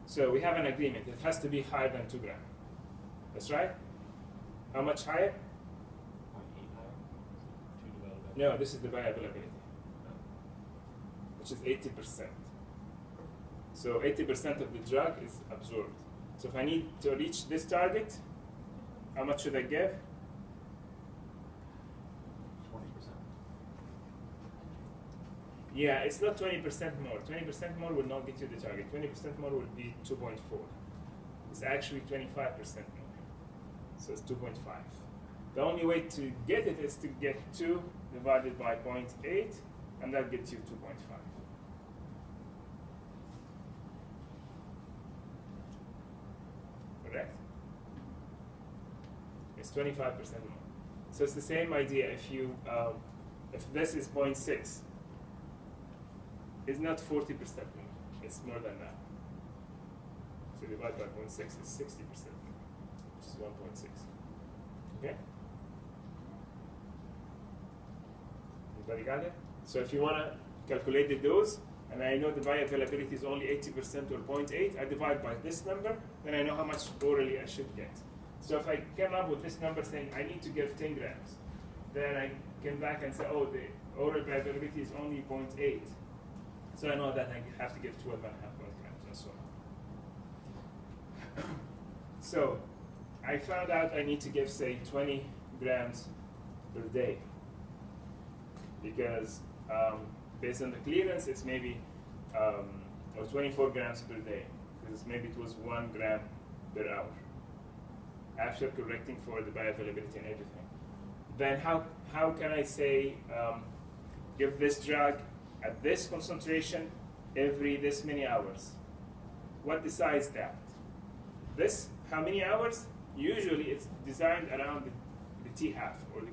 So we have an agreement. It has to be higher than 2 grams. That's right? How much higher? 0.8 higher? 2 divided by No, this is the bioavailability, which is 80%. So 80% of the drug is absorbed. So if I need to reach this target, how much should I give? 20%. Yeah, it's not 20% more. 20% more will not get you the target. 20% more will be 2.4. It's actually 25% more. So it's 2.5. The only way to get it is to get 2 divided by 0.8, and that gets you 2.5. Correct? It's 25% more. So it's the same idea. If this is 0.6, it's not 40% more. It's more than that. So divide by 0.6 is 60%, which is 1.6. Okay? Everybody got it? So if you want to calculate the dose, and I know the bioavailability is only 80% or 0.8, I divide by this number, then I know how much orally I should get. So if I came up with this number saying I need to give 10 grams, then I came back and say, oh, the oral bioavailability is only 0.8. So I know that I have to give 12.5 grams and so on. So I found out I need to give, say, 20 grams per day, because based on the clearance, it's maybe or 24 grams per day, because maybe it was 1 gram per hour after correcting for the bioavailability and everything. Then how can I say give this drug at this concentration every this many hours. What decides that? This, how many hours? Usually it's designed around the T-half, or the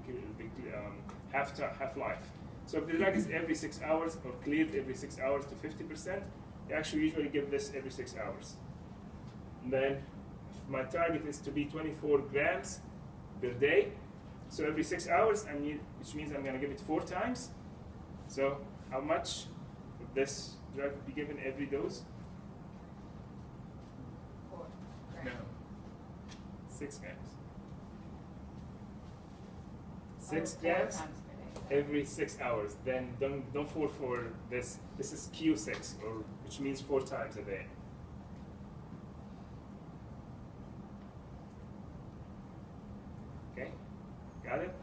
half-life. So if the drug is every 6 hours or cleared every 6 hours to 50%, you actually usually give this every 6 hours. And then if my target is to be 24 grams per day, so every 6 hours, which means I'm going to give it 4 times. So how much would this drug be given every dose? 4 No. grams. 6 grams. Oh, 6 4 grams times per day. every 6 hours. Then don't fall for this. This is Q6, or which means 4 times a day. Okay, got it?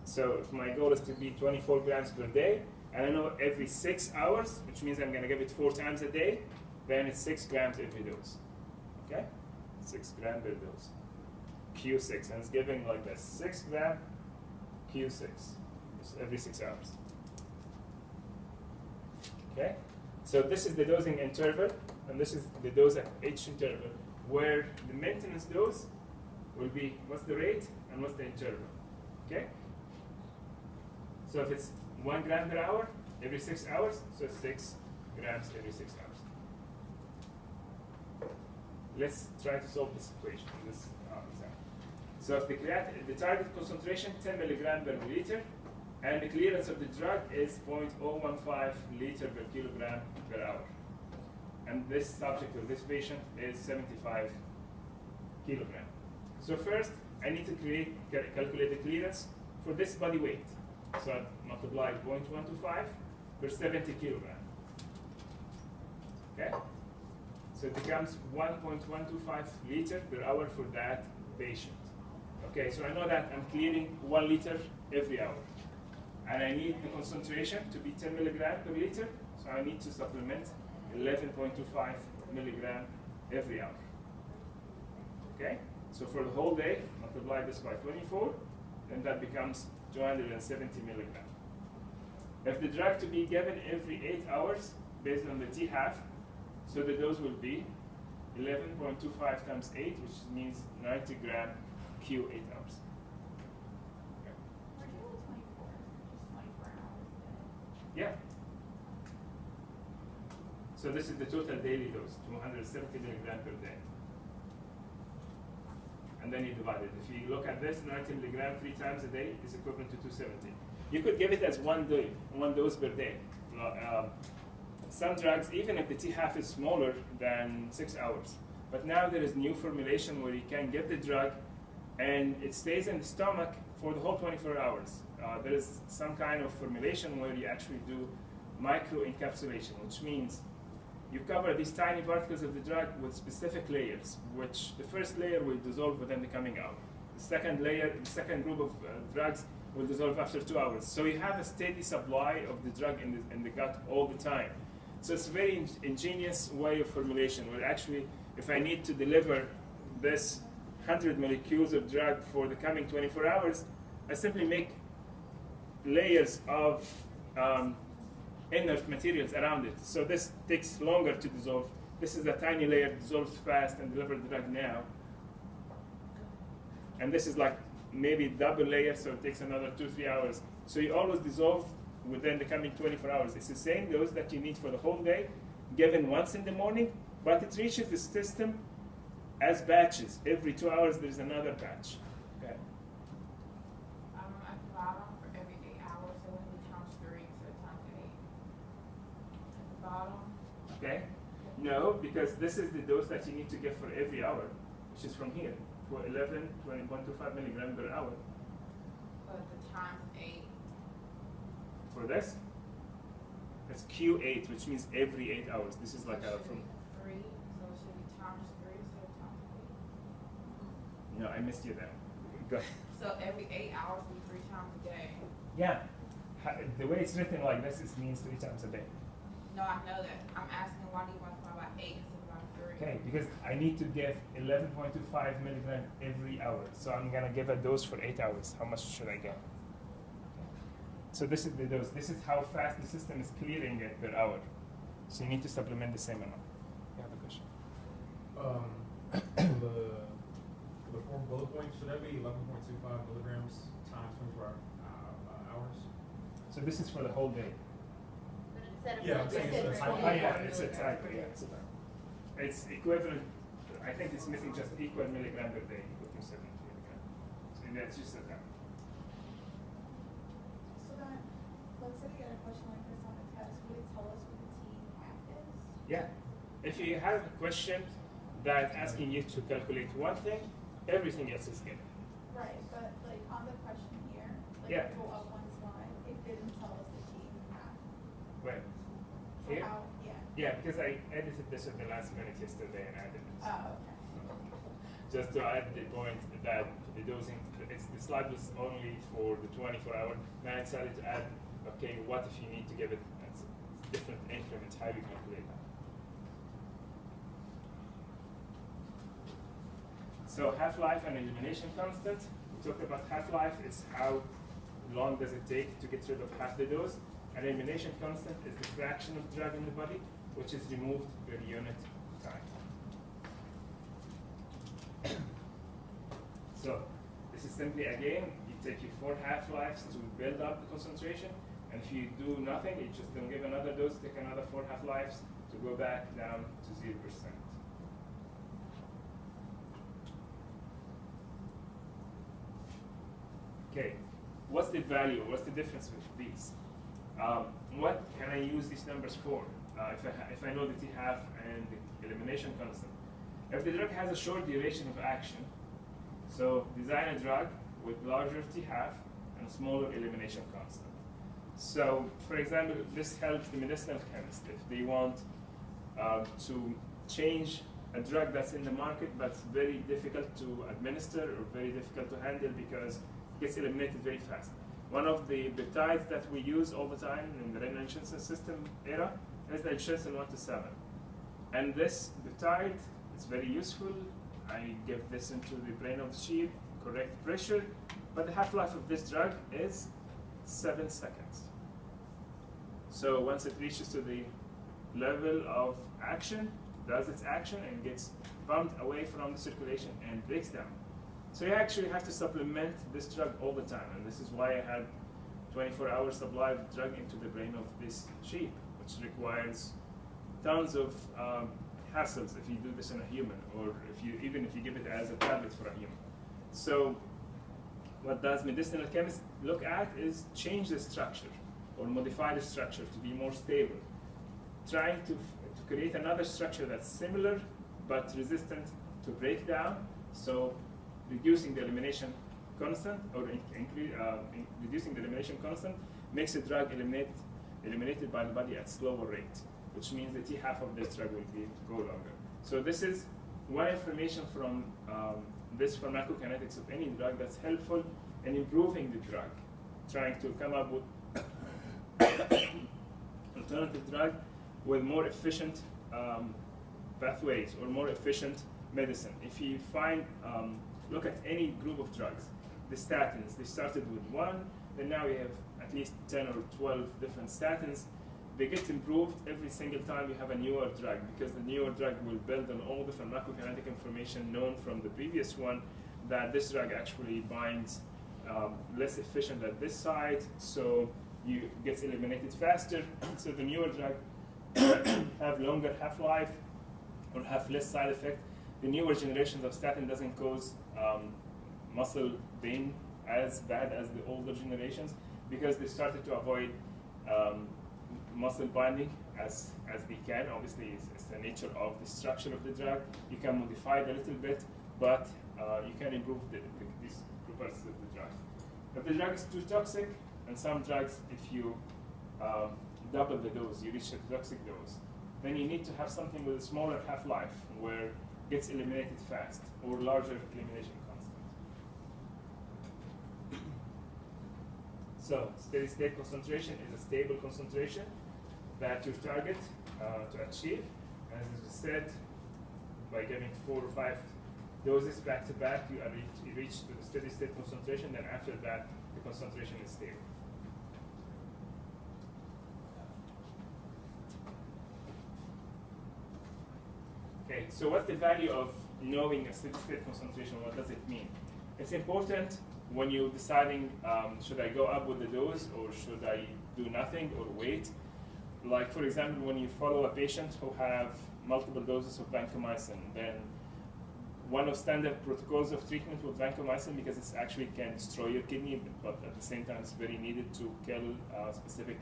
So if my goal is to be 24 grams per day, and I know every 6 hours, which means I'm going to give it 4 times a day, then it's 6 grams every dose. Okay, 6 grams per dose. Q6, and it's giving like this: 6 gram Q6 every 6 hours. Okay, so this is the dosing interval, and this is the dose at each interval, where the maintenance dose will be what's the rate and what's the interval. Okay, so if it's 1 gram per hour every 6 hours, so 6 grams every 6 hours. Let's try to solve this equation in this example. So if the target concentration 10 milligram per milliliter, and the clearance of the drug is 0.015 liter per kilogram per hour, and this subject or this patient is 75 kilogram. So first, I need to calculate the clearance for this body weight. So I multiply 0.125 per 70 kilogram. Okay? So it becomes 1.125 liter per hour for that patient. Okay, so I know that I'm clearing 1 liter every hour. And I need the concentration to be 10 milligram per liter, so I need to supplement 11.25 milligram every hour. Okay, so for the whole day, multiply this by 24, then that becomes 270 milligram. If the drug to be given every 8 hours, based on the T-half, so the dose will be 11.25 times 8, which means 90 gram Q 8 hours. We're doing 24, just 24 hours a day. Yeah. So this is the total daily dose, 270 milligram per day. And then you divide it. If you look at this, 90 milligram 3 times a day is equivalent to 270. You could give it as one dose per day. Some drugs, even if the T-half is smaller than 6 hours, but now there is new formulation where you can get the drug and it stays in the stomach for the whole 24 hours. There is some kind of formulation where you actually do microencapsulation, which means you cover these tiny particles of the drug with specific layers, which the first layer will dissolve within the coming hour. The second layer, the second group of drugs will dissolve after 2 hours. So you have a steady supply of the drug in the gut all the time. So it's a very ingenious way of formulation, where actually, if I need to deliver this 100 molecules of drug for the coming 24 hours, I simply make layers of inert materials around it. So this takes longer to dissolve. This is a tiny layer, dissolves fast and delivers the drug now. And this is like maybe double layer, so it takes another 2-3 hours. So you always dissolve within the coming 24 hours. It's the same dose that you need for the whole day, given once in the morning, but it reaches the system as batches. Every 2 hours there's another batch. Okay. At the bottom for every 8 hours, so when we times 3, so times 8. At the bottom. Okay. No, because this is the dose that you need to get for every hour, which is from here, for 11.125 milligram per hour. But the times 8. For this, it's Q8, which means every 8 hours. This is like a from. 3, so it should be times 3, so times 8. No, I missed you there. Go ahead. So every 8 hours will be 3 times a day. Yeah. The way it's written like this, it means 3 times a day. No, I know that. I'm asking why do you multiply by 8 instead of by 3? Okay, because I need to give 11.25 milligram every hour. So I'm gonna give a dose for 8 hours. How much should I get? So this is the dose. This is how fast the system is clearing it per hour. So you need to supplement the same amount. You have a question? For the 4 bullet points, should that be 11.25 milligrams times 24 hours? So this is for the whole day. But instead of Yeah, I'm saying it's a time. Oh yeah, it's a type. Yeah, it's a type. It's equivalent. I think it's missing just equal milligram per day, equal to 70 milligram. So that's just a type. So then, let's say we get a question like this on the test, would it tell us what the T half is? Yeah. If you have a question that asking you to calculate one thing, everything else is given. Right, but like on the question here, like Yeah. go up one slide, it didn't tell us the T half. Right. So Here? how, yeah. Yeah, because I edited this at the last minute yesterday and added this. Oh, okay. Just to add the point that the dosing, the slide was only for the 24-hour. Now I decided to add, okay, what if you need to give it different increments? How do you calculate that? So half-life and elimination constant. We talked about half-life. It's how long does it take to get rid of half the dose. And elimination constant is the fraction of drug in the body, which is removed per unit time. So this is simply, again, you take your 4 half-lives to build up the concentration, and if you do nothing, you just don't give another dose, take another 4 half-lives to go back down to 0%. Okay, what's the value? What's the difference with these? What can I use these numbers for? If I know the T half and the elimination constant. If the drug has a short duration of action, so design a drug with larger T half and a smaller elimination constant. So, for example, this helps the medicinal chemist if they want to change a drug that's in the market but's very difficult to administer or very difficult to handle because it gets eliminated very fast. One of the peptides that we use all the time in the renin-angiotensin system era is the angiotensin 1-7. And this peptide is very useful. I give this into the brain of the sheep, correct pressure, but the half-life of this drug is 7 seconds. So once it reaches to the level of action, does its action and gets bumped away from the circulation and breaks down. So you actually have to supplement this drug all the time, and this is why I had 24-hour supply of drug into the brain of this sheep, which requires tons of hassles if you do this in a human, or even if you give it as a tablet for a human. So what does medicinal chemists look at is change the structure or modify the structure to be more stable, trying to create another structure that's similar but resistant to breakdown. So reducing the elimination constant or reducing the elimination constant makes the drug eliminated by the body at slower rate, which means the T half of this drug will go longer. So this is one information from this pharmacokinetics of any drug that's helpful in improving the drug, trying to come up with alternative drug with more efficient pathways or more efficient medicine. If you find, look at any group of drugs, the statins, they started with 1, then now we have at least 10 or 12 different statins. They get improved every single time you have a newer drug, because the newer drug will build on all the pharmacokinetic information known from the previous one, that this drug actually binds less efficient at this site, so you gets eliminated faster. So the newer drug have longer half-life or have less side effect. The newer generations of statin doesn't cause muscle pain as bad as the older generations, because they started to avoid muscle binding as they can. Obviously, it's the nature of the structure of the drug. You can modify it a little bit, but you can improve these properties of the drug. If the drug is too toxic, and some drugs, if you double the dose, you reach a toxic dose, then you need to have something with a smaller half-life where it gets eliminated fast, or larger elimination constant. So steady-state concentration is a stable concentration that you target to achieve. As I said, by giving 4 or 5 doses back to back, you reach to the steady-state concentration. Then after that, the concentration is stable. Okay, so what's the value of knowing a steady state concentration? What does it mean? It's important when you're deciding, should I go up with the dose or should I do nothing or wait? Like for example, when you follow a patient who have multiple doses of vancomycin, then one of standard protocols of treatment with vancomycin, because it's actually can destroy your kidney, but at the same time it's very needed to kill a specific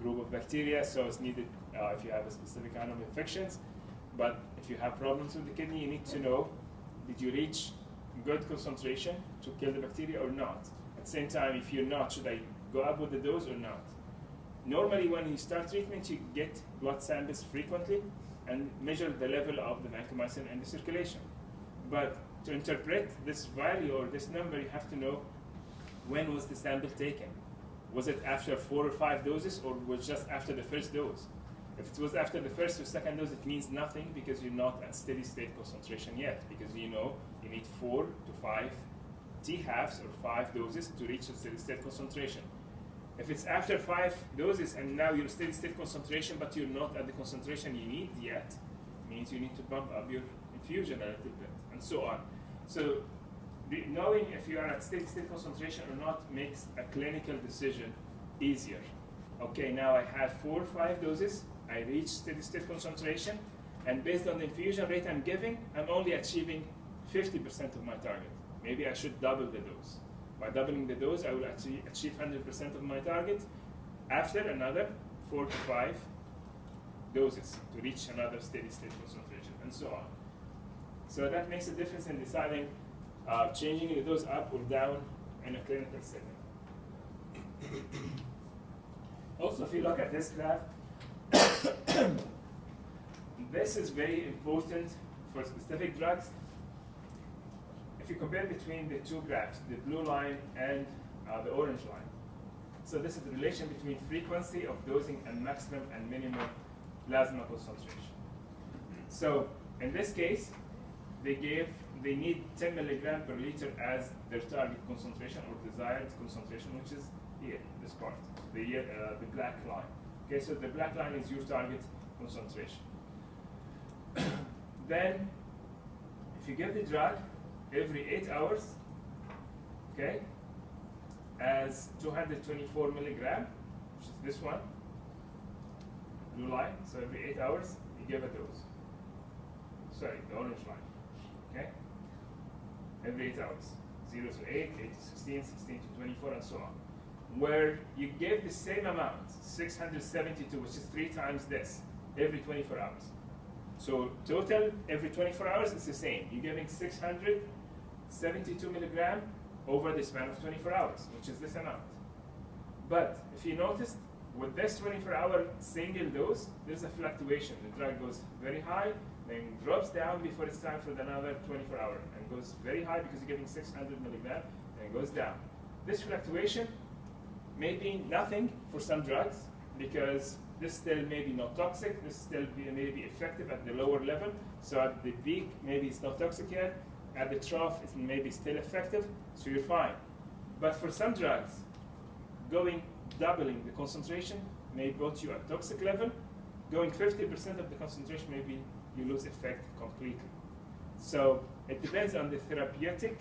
group of bacteria, so it's needed if you have a specific kind of infections. But if you have problems with the kidney, you need to know, did you reach good concentration to kill the bacteria or not? At the same time, if you're not, should I go up with the dose or not? Normally, when you start treatment, you get blood samples frequently and measure the level of the vancomycin in the circulation. But to interpret this value or this number, you have to know when was the sample taken. Was it after 4 or 5 doses, or was just after the first dose? If it was after the first or second dose, it means nothing because you're not at steady state concentration yet, because you know you need 4 to 5 T-halves or 5 doses to reach a steady state concentration. If it's after 5 doses and now you're steady state concentration, but you're not at the concentration you need yet, means you need to bump up your infusion a little bit, and so on. So knowing if you are at steady state concentration or not makes a clinical decision easier. Okay, now I have 4 or 5 doses, I reach steady state concentration, and based on the infusion rate I'm giving, I'm only achieving 50% of my target. Maybe I should double the dose. By doubling the dose, I will actually achieve 100% of my target after another 4 to 5 doses to reach another steady state concentration, and so on. So that makes a difference in deciding changing the dose up or down in a clinical setting. Also, if you look at this graph, this is very important for specific drugs. If you compare between the two graphs, the blue line and the orange line. So this is the relation between frequency of dosing and maximum and minimum plasma concentration. So in this case, they need 10 milligram per liter as their target concentration or desired concentration, which is here, this part, the black line. Okay, so the black line is your target concentration. Then, if you give the drug every 8 hours, okay, as 224 milligram, which is this one, blue line, so every 8 hours, you give a dose. Sorry, the orange line, okay? Every 8 hours, 0 to 8, 8 to 16, 16 to 24, and so on. Where you give the same amount, 672, which is 3 times this, every 24 hours. So total, every 24 hours, it's the same. You're giving 672 milligram over the span of 24 hours, which is this amount. But if you notice, with this 24-hour single dose, there's a fluctuation. The drug goes very high, then drops down before it's time for another 24-hour, and goes very high because you're giving 600 milligram, then goes down. This fluctuation may be nothing for some drugs, because this still may be not toxic, this still may be effective at the lower level, so at the peak, maybe it's not toxic yet, at the trough, it may be still effective, so you're fine. But for some drugs, doubling the concentration may put you at toxic level. Going 50% of the concentration, maybe you lose effect completely. So it depends on the therapeutic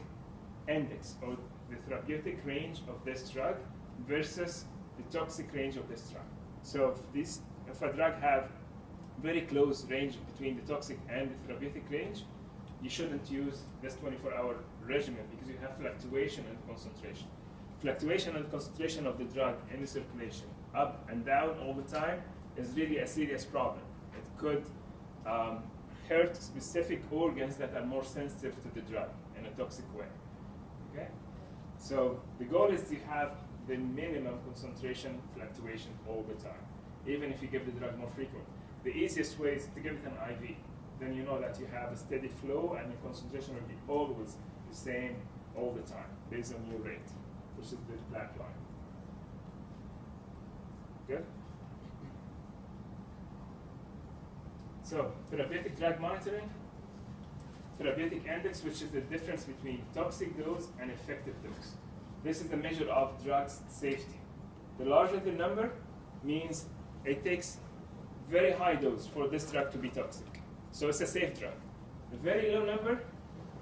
index, or the therapeutic range of this drug versus the toxic range of this drug. So if a drug have very close range between the toxic and the therapeutic range, you shouldn't use this 24-hour regimen, because you have fluctuation in concentration. Fluctuation in concentration of the drug in the circulation, up and down all the time, is really a serious problem. It could hurt specific organs that are more sensitive to the drug in a toxic way. Okay? So the goal is to have the minimum concentration fluctuation all the time, even if you give the drug more frequent. The easiest way is to give it an IV. Then you know that you have a steady flow and the concentration will be always the same all the time, based on your rate, which is the black line. Good? So, therapeutic drug monitoring, therapeutic index, which is the difference between toxic dose and effective dose. This is the measure of drug's safety. The larger the number means it takes very high dose for this drug to be toxic. So it's a safe drug. The very low number,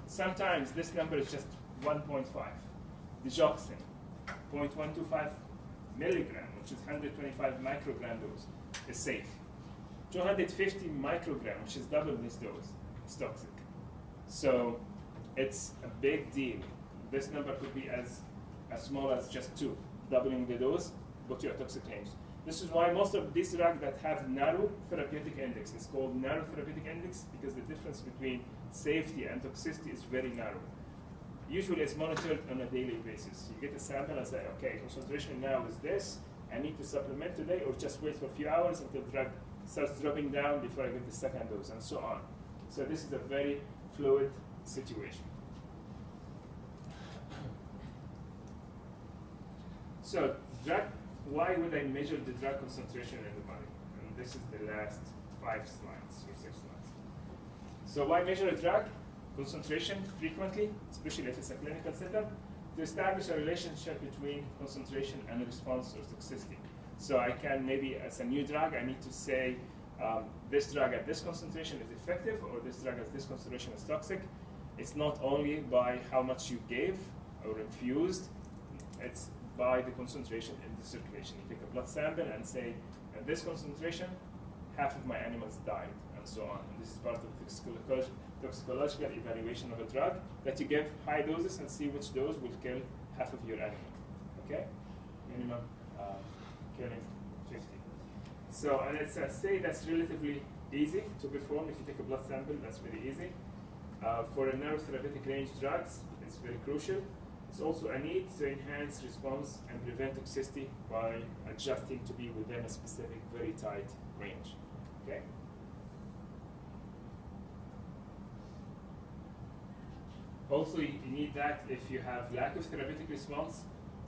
sometimes this number is just 1.5. Digoxin, 0.125 milligram, which is 125 microgram dose, is safe. 250 microgram, which is double this dose, is toxic. So it's a big deal. This number could be as small as just 2, doubling the dose, but you're toxic range. This is why most of these drugs that have narrow therapeutic index is called narrow therapeutic index, because the difference between safety and toxicity is very narrow. Usually it's monitored on a daily basis. You get a sample and say, okay, concentration now is this, I need to supplement today, or just wait for a few hours until the drug starts dropping down before I get the second dose, and so on. So this is a very fluid situation. So drug, why would I measure the drug concentration in the body? And this is the last 5 slides or 6 slides. So why measure a drug concentration frequently, especially if it's a clinical setup, to establish a relationship between concentration and response or toxicity. So I can maybe, as a new drug, I need to say this drug at this concentration is effective, or this drug at this concentration is toxic. It's not only by how much you gave or infused, it's by the concentration in the circulation. You take a blood sample and say, at this concentration, half of my animals died, and so on. And this is part of the toxicological evaluation of a drug, that you give high doses and see which dose will kill half of your animal. Okay? Minimum killing 50. So, and it's a assay that's relatively easy to perform. If you take a blood sample, that's very easy. For a narrow therapeutic range drugs, it's very crucial. It's also a need to enhance response and prevent toxicity by adjusting to be within a specific, very tight range. Okay? Also, you need that if you have lack of therapeutic response.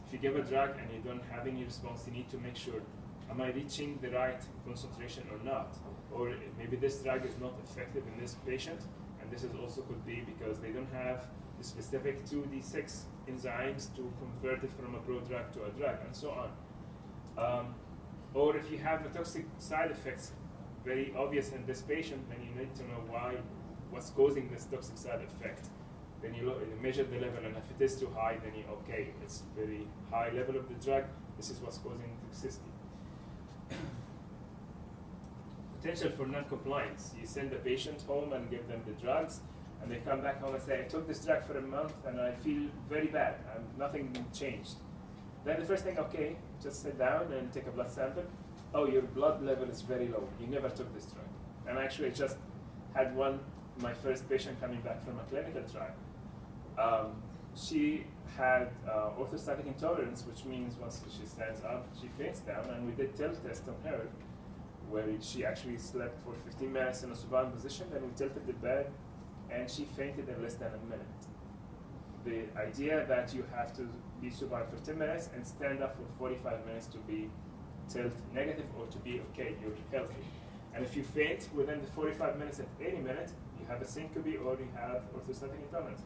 If you give a drug and you don't have any response, you need to make sure, am I reaching the right concentration or not? Or maybe this drug is not effective in this patient, and this is also could be because they don't have the specific 2D6 enzymes to convert it from a prodrug to a drug, and so on. Or if you have the toxic side effects very obvious in this patient, then you need to know what's causing this toxic side effect. Then you measure the level, and if it is too high, then okay, it's very high level of the drug, this is what's causing toxicity. Potential for non-compliance. You send the patient home and give them the drugs, and they come back home and say, I took this drug for a month and I feel very bad, and nothing changed. Then the first thing, okay, just sit down and take a blood sample. Oh, your blood level is very low. You never took this drug. And actually I just had my first patient coming back from a clinical trial. She had orthostatic intolerance, which means once she stands up, she faints down, and we did tilt test on her, where she actually slept for 15 minutes in a supine position, then we tilted the bed, and she fainted in less than a minute. The idea that you have to be supine for 10 minutes and stand up for 45 minutes to be tilt negative or to be okay, you're healthy. And if you faint within the 45 minutes at any minute, you have a syncope or you have orthostatic intolerance.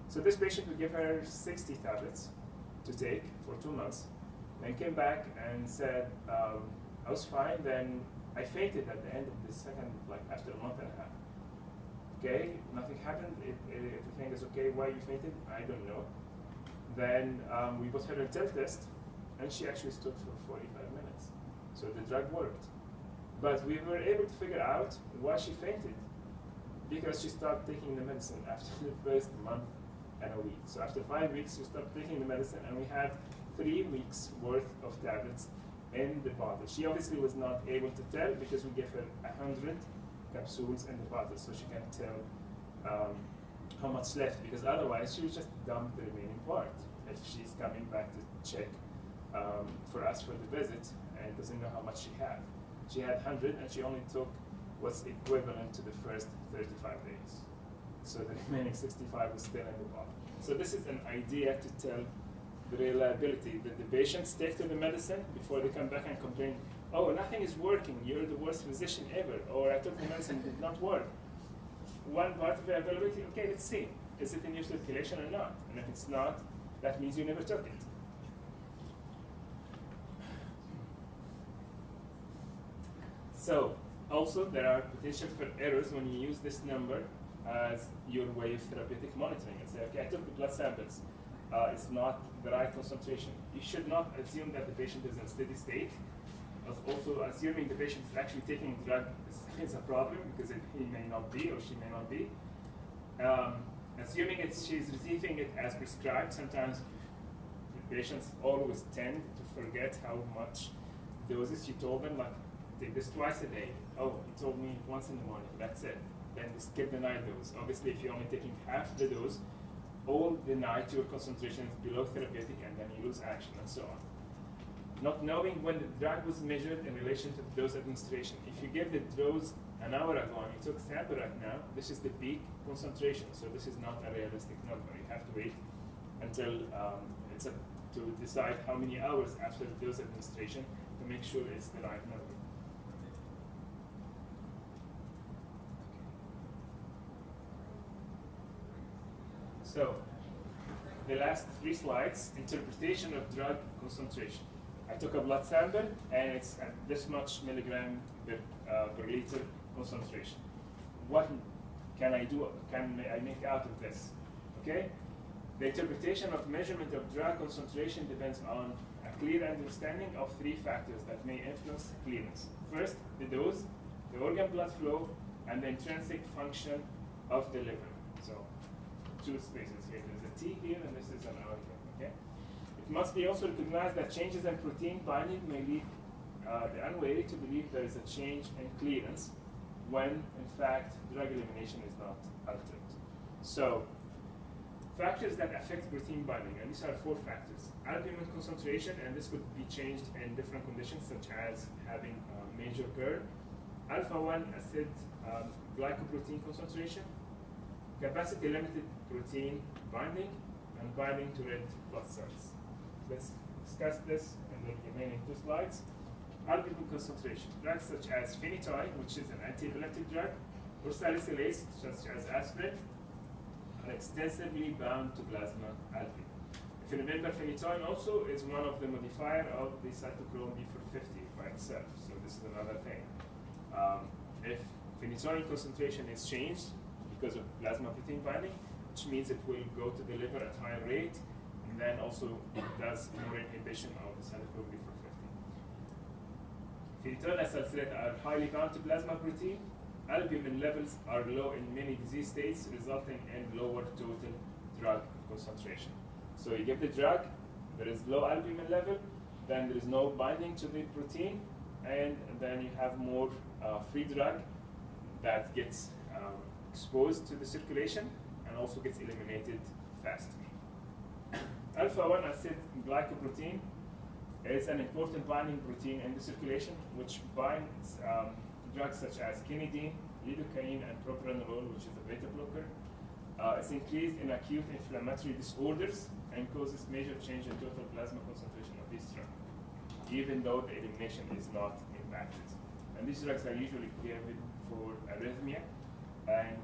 So this patient, we give her 60 tablets to take for 2 months, then came back and said, I was fine, then I fainted at the end of the second, like after a month and a half. Okay, nothing happened, everything is okay, why you fainted? I don't know. Then we put her a tilt test, and she actually stood for 45 minutes. So the drug worked. But we were able to figure out why she fainted, because she stopped taking the medicine after the first month and a week. So after 5 weeks, she stopped taking the medicine, and we had 3 weeks worth of tablets in the bottle. She obviously was not able to tell because we gave her 100 capsules in the bottle, so she can't tell how much left, because otherwise she would just dump the remaining part if she's coming back to check for us for the visit and doesn't know how much she had. She had 100, and she only took what's equivalent to the first 35 days. So the remaining 65 was still in the bottle. So this is an idea to tell the reliability that the patients take to the medicine before they come back and complain, oh, nothing is working, you're the worst physician ever, or I took the medicine, it did not work. One part of the availability, okay, let's see, is it in your circulation or not? And if it's not, that means you never took it. So, also there are potential for errors when you use this number as your way of therapeutic monitoring and say, okay, I took the blood samples. It's not the right concentration. You should not assume that the patient is in steady state. Also, assuming the patient is actually taking the drug is a problem because he may not be or she may not be. Assuming she's receiving it as prescribed, sometimes the patients always tend to forget how much doses you told them, like take this twice a day. Oh, you told me once in the morning, that's it. Then skip the night dose. Obviously, if you're only taking half the dose, all the night your concentration is below therapeutic and then you lose action and so on. Not knowing when the drug was measured in relation to the dose administration. If you give the dose an hour ago and you took sample right now, this is the peak concentration, so this is not a realistic number. You have to wait until it's up to decide how many hours after the dose administration to make sure it's the right number. So, the last 3 slides, interpretation of drug concentration. I took a blood sample and it's at this much milligram per liter concentration. What can I do? Can I make out of this? Okay? The interpretation of measurement of drug concentration depends on a clear understanding of 3 factors that may influence clearance. First, the dose, the organ blood flow, and the intrinsic function of the liver. So, 2 spaces here. There's a T here, and this is an R here. Okay? It must be also recognized that changes in protein binding may lead the unwary to believe there is a change in clearance when, in fact, drug elimination is not altered. So, factors that affect protein binding, and these are 4 factors. Albumin concentration, and this would be changed in different conditions, such as having a major curve. Alpha-1 acid glycoprotein concentration, capacity-limited protein binding, and binding to red blood cells. Let's discuss this in the remaining 2 slides. Albumin concentration. Drugs such as phenytoin, which is an antiepileptic drug, or salicylates, such as aspirin, are extensively bound to plasma albumin. If you remember, phenytoin also is one of the modifier of the cytochrome B450 by itself, so this is another thing. If phenytoin concentration is changed because of plasma protein binding, which means it will go to the liver at higher rate, and then also it does more inhibition of the cytochrome B450. Phenytoin and salicylate are highly bound to plasma protein. Albumin levels are low in many disease states, resulting in lower total drug concentration. So you give the drug, there is low albumin level, then there is no binding to the protein, and then you have more free drug that gets exposed to the circulation and also gets eliminated faster. Alpha-1 acid glycoprotein is an important binding protein in the circulation, which binds drugs such as quinidine, lidocaine, and propranolol, which is a beta blocker. It's increased in acute inflammatory disorders and causes major change in total plasma concentration of this drug, even though the elimination is not impacted. And these drugs are usually given for arrhythmia, and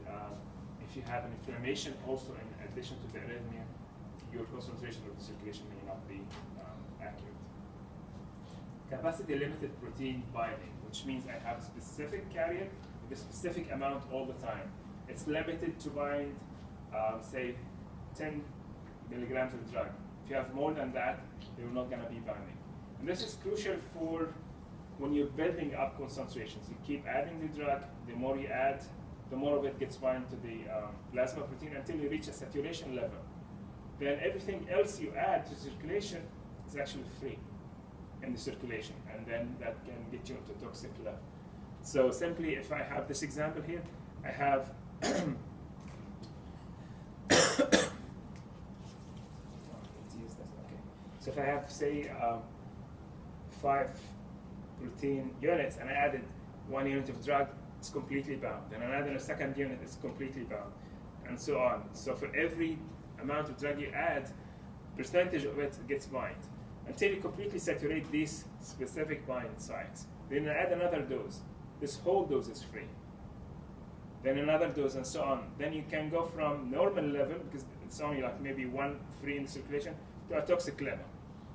if you have an inflammation also in addition to the arrhythmia, your concentration of the circulation may not be accurate. Capacity-limited protein binding, which means I have a specific carrier with a specific amount all the time. It's limited to bind, say, 10 milligrams of drug. If you have more than that, you're not going to be binding. And this is crucial for when you're building up concentrations. You keep adding the drug, the more you add, the more of it gets bound to the plasma protein until you reach a saturation level. Then everything else you add to circulation is actually free in the circulation, and then that can get you into toxic level. So simply, if I have this example here, I have So if I have, say, 5 protein units, and I added 1 unit of drug, it's completely bound. Then I added a second unit, it's completely bound, and so on. So for every amount of drug you add, percentage of it gets bind until you completely saturate these specific bind sites. Then add another dose. This whole dose is free. Then another dose, and so on. Then you can go from normal level, because it's only like maybe 1 free in the circulation, to a toxic level,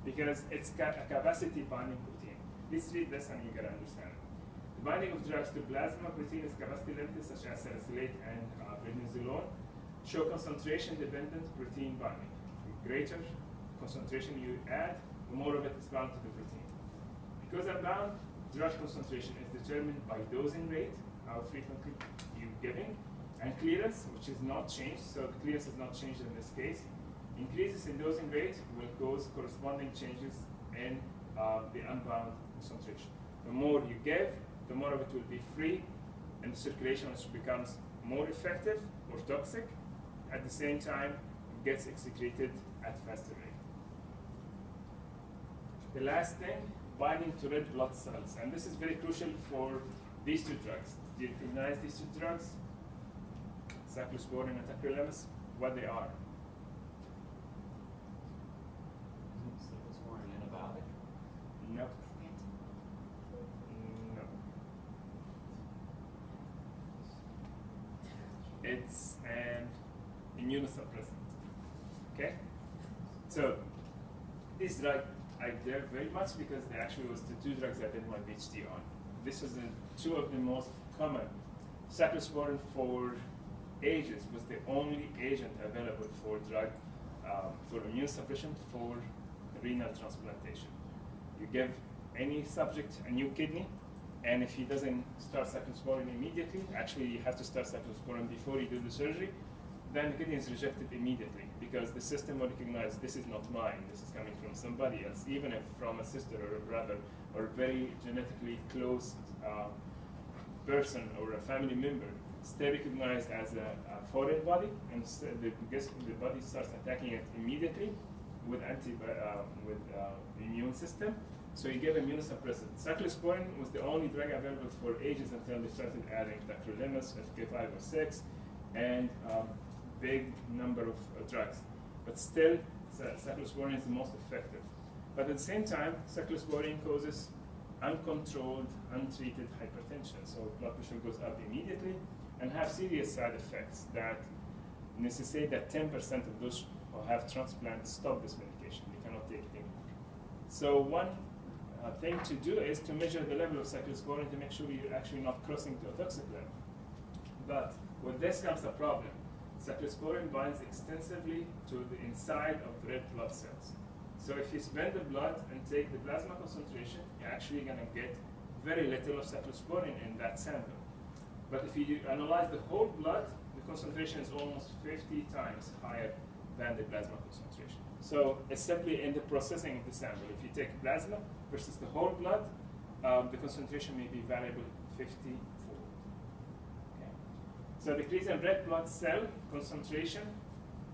because it's got a capacity binding protein. Please read this and you can understand it. binding of drugs to plasma protein is capacity limited, such as salicylate and prednisolone, show concentration-dependent protein binding. The greater concentration you add, the more of it is bound to the protein. Because unbound drug concentration is determined by dosing rate, how frequently you're giving, and clearance, which is not changed, so the clearance is not changed in this case. Increases in dosing rate will cause corresponding changes in the unbound concentration. The more you give, the more of it will be free in the circulation, which becomes more effective or toxic. At the same time, it gets excreted at faster rate. The last thing, binding to red blood cells. And this is very crucial for these two drugs. Do you recognize these two drugs? Cyclosporin and tacrolimus, what they are? Isn't cyclosporin an antibiotic? No. No. It's an immunosuppressant. Okay? So these drugs I there very much because they actually was the two drugs I did my PhD on. This is two of the most common. Cyclosporin for ages was the only agent available for drug for immune suppression for renal transplantation. You give any subject a new kidney, and if he doesn't start cyclosporin immediately, actually you have to start cyclosporin before you do the surgery, then the kidney is rejected immediately because the system will recognize this is not mine, this is coming from somebody else, even if from a sister or a brother or a very genetically close person or a family member, still recognized as a foreign body, and the body starts attacking it immediately with immune system. So you give immunosuppressant. Cyclosporin was the only drug available for ages until they started adding tacrolimus, FK5 or 6, and big number of drugs. But still, cyclosporin is the most effective. But at the same time, cyclosporin causes uncontrolled, untreated hypertension. So blood pressure goes up immediately and have serious side effects that necessitate that 10% of those who have transplants stop this medication. They cannot take it anymore. So one thing to do is to measure the level of cyclosporin to make sure you're actually not crossing to a toxic level. But with this comes a problem. Cyclosporin binds extensively to the inside of red blood cells. So if you spend the blood and take the plasma concentration, you're actually going to get very little of cyclosporin in that sample. But if you analyze the whole blood, the concentration is almost 50 times higher than the plasma concentration. So it's simply in the processing of the sample. If you take plasma versus the whole blood, the concentration may be variable 50-fold. Okay. So decrease in red blood cell concentration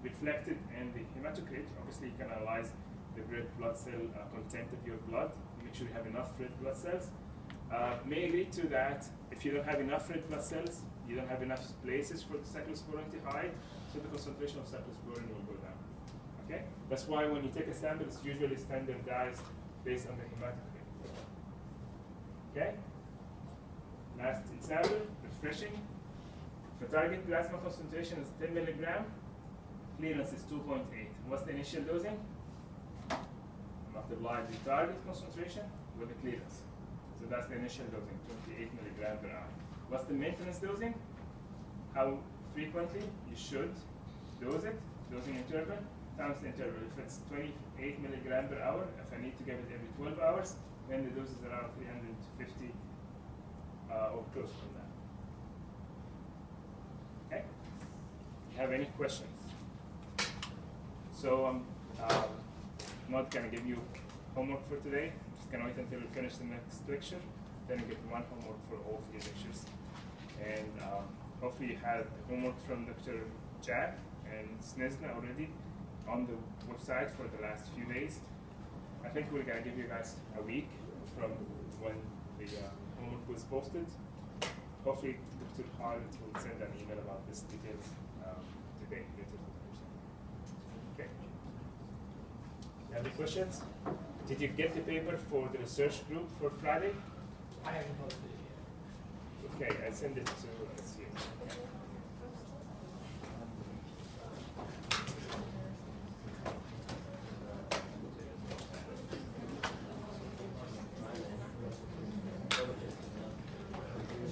reflected in the hematocrit. Obviously, you can analyze the red blood cell content of your blood. Make sure you have enough red blood cells. May lead to that if you don't have enough red blood cells, you don't have enough places for the cyclosporin to hide, so the concentration of cyclosporin will go down. Okay? That's why when you take a sample, it's usually standardized based on the hematocrit. Okay? Last example, refreshing. The target plasma concentration is 10 milligram, clearance is 2.8. What's the initial dosing? Multiply the target concentration with the clearance. So that's the initial dosing, 28 milligram per hour. What's the maintenance dosing? How frequently you should dose it, dosing interval, times the interval. If it's 28 milligram per hour, if I need to give it every 12 hours, then the dose is around 350 or close from that. Okay? You have any questions? So I'm not going to give you homework for today. I'm just going to wait until we finish the next lecture. Then you get one homework for all 3 lectures. And hopefully you had homework from Dr. Jack and Snezna already on the website for the last few days. I think we're going to give you guys a week from when the homework was posted. Hopefully Dr. Hart will send an email about this details today, later today. Okay. Any questions? Did you get the paper for the research group for Friday? I haven't posted it yet. Okay, I send it to let's see.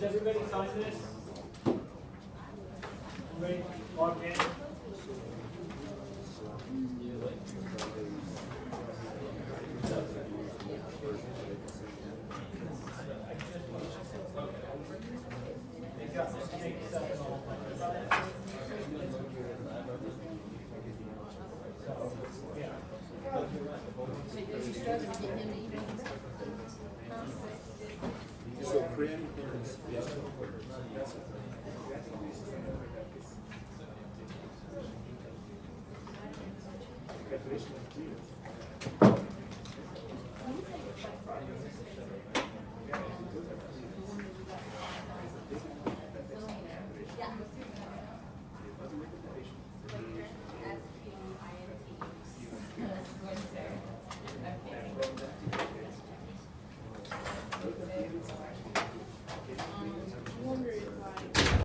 Does everybody sign this? Everybody log in? So Korean is, yeah. Yeah.